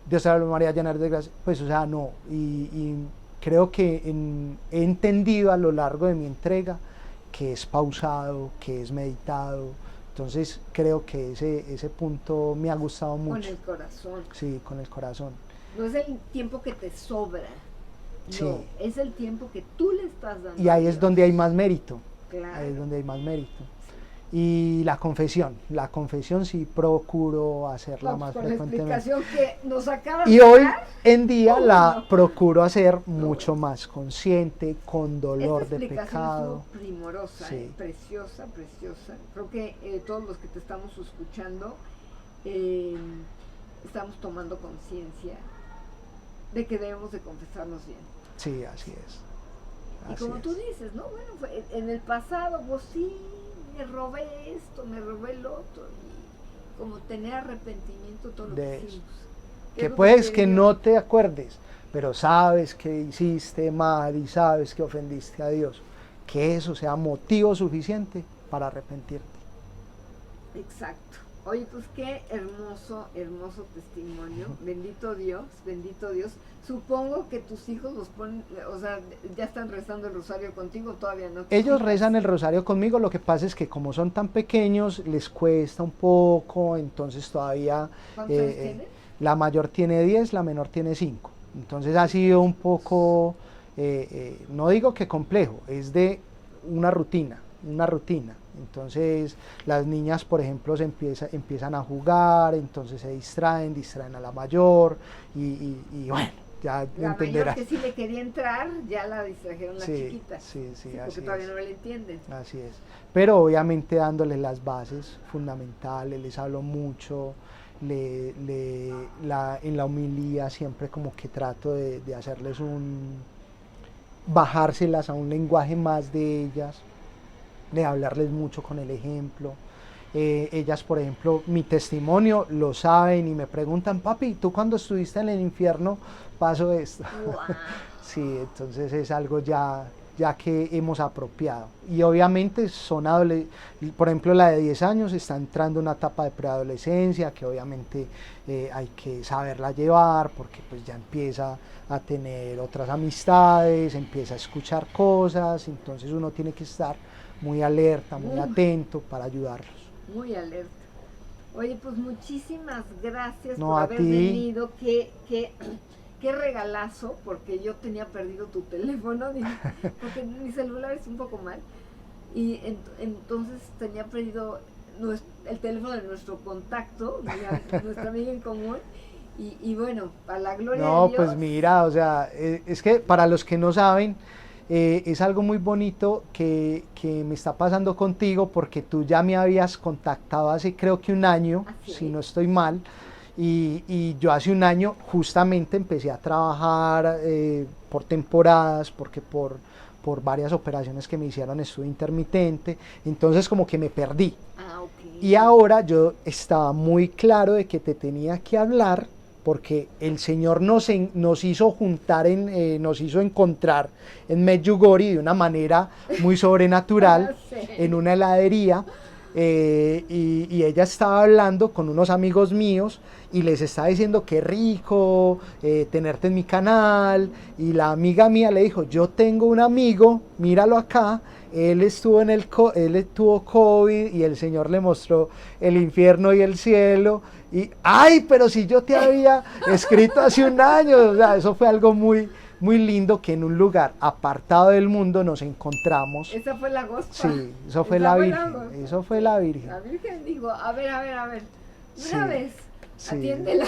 Dios te salve María, llena de gracia. Pues, o sea, no. Y creo que he entendido a lo largo de mi entrega que es pausado, que es meditado. Entonces creo que ese punto me ha gustado mucho. Con el corazón. Sí, con el corazón. No es el tiempo que te sobra. Sí. No, es el tiempo que tú le estás dando. Y ahí es donde hay más mérito. Claro. Ahí es donde hay más mérito. Y la confesión sí procuro hacerla más frecuentemente. La explicación que nos acaba y hoy en día la procuro hacer mucho más consciente, con dolor de pecado. Es primorosa, sí. Preciosa, preciosa. Creo que todos los que te estamos escuchando estamos tomando conciencia de que debemos de confesarnos bien. Sí, así es. Y Así como es. tú dices, ¿no? Bueno, en el pasado, pues sí, me robé esto, me robé el otro, y como tener arrepentimiento todo lo De que eso. hicimos. Que Es lo puedes quiere que Dios. no te acuerdes, pero sabes que hiciste mal y sabes que ofendiste a Dios. Que eso sea motivo suficiente para arrepentirte. Exacto. Oye, pues qué hermoso, hermoso testimonio. Bendito Dios, bendito Dios. Supongo que tus hijos los ponen, o sea, ya están rezando el rosario contigo, todavía no. Ellos rezan el rosario conmigo, lo que pasa es que como son tan pequeños, les cuesta un poco, entonces todavía ¿Cuántos años tienen? la mayor tiene 10, la menor tiene 5. Entonces ha sido un poco, no digo que complejo, es de una rutina, una rutina. Entonces las niñas, por ejemplo, empiezan a jugar, entonces se distraen a la mayor y bueno, ya La entenderás. mayor que sí le quería entrar, ya la distrajeron las Sí, chiquitas. sí, sí, Porque así todavía es. no le entienden. Así es. Pero obviamente dándoles las bases fundamentales, les hablo mucho, en la homilía siempre como que trato de hacerles bajárselas a un lenguaje más de ellas, de hablarles mucho con el ejemplo. Ellas, por ejemplo, mi testimonio lo saben y me preguntan, papi, ¿tú cuando estuviste en el infierno pasó esto? Wow. Sí, entonces es algo ya que hemos apropiado. Y obviamente son adolescentes, por ejemplo la de 10 años está entrando en una etapa de preadolescencia que obviamente hay que saberla llevar porque pues ya empieza a tener otras amistades, empieza a escuchar cosas, entonces uno tiene que estar muy alerta, muy atento para ayudarlos. Muy alerta. Oye, pues muchísimas gracias No, por a haber ti. venido. Qué regalazo, porque yo tenía perdido tu teléfono, porque mi celular es un poco mal. Y entonces tenía perdido el teléfono de nuestro contacto, nuestra amiga en común. Y bueno, a la gloria de No, Dios. pues mira, o sea, es que para los que no saben, es algo muy bonito que me está pasando contigo porque tú ya me habías contactado hace creo que un año, Así si es. no estoy mal, y yo hace un año justamente empecé a trabajar por temporadas, porque por varias operaciones que me hicieron estuve intermitente, entonces como que me perdí. Ah, ok. Y ahora yo estaba muy claro de que te tenía que hablar porque el Señor nos hizo juntar, nos hizo encontrar en Medjugorje de una manera muy sobrenatural, Sí. en una heladería, y ella estaba hablando con unos amigos míos y les estaba diciendo qué rico tenerte en mi canal, y la amiga mía le dijo, yo tengo un amigo, míralo acá, él tuvo COVID y el Señor le mostró el infierno y el cielo. Y, ay, pero si yo te había escrito hace un año, o sea, eso fue algo muy, muy lindo que en un lugar apartado del mundo nos encontramos. Esa fue la gospa. Sí, eso fue Esa la fue Virgen, gospa. eso fue la Virgen. La Virgen dijo, a ver, Sí, una vez, sí. atiéndela.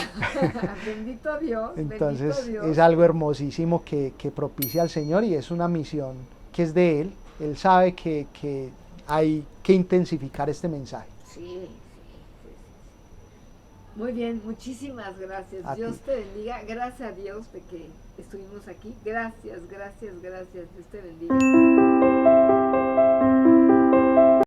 Bendito Dios, Entonces bendito Dios. es algo hermosísimo que propicia al Señor y es una misión que es de Él. Él sabe que hay que intensificar este mensaje. Sí. Muy bien, muchísimas gracias. A Dios ti. te bendiga. Gracias a Dios de que estuvimos aquí. Gracias. Dios te bendiga.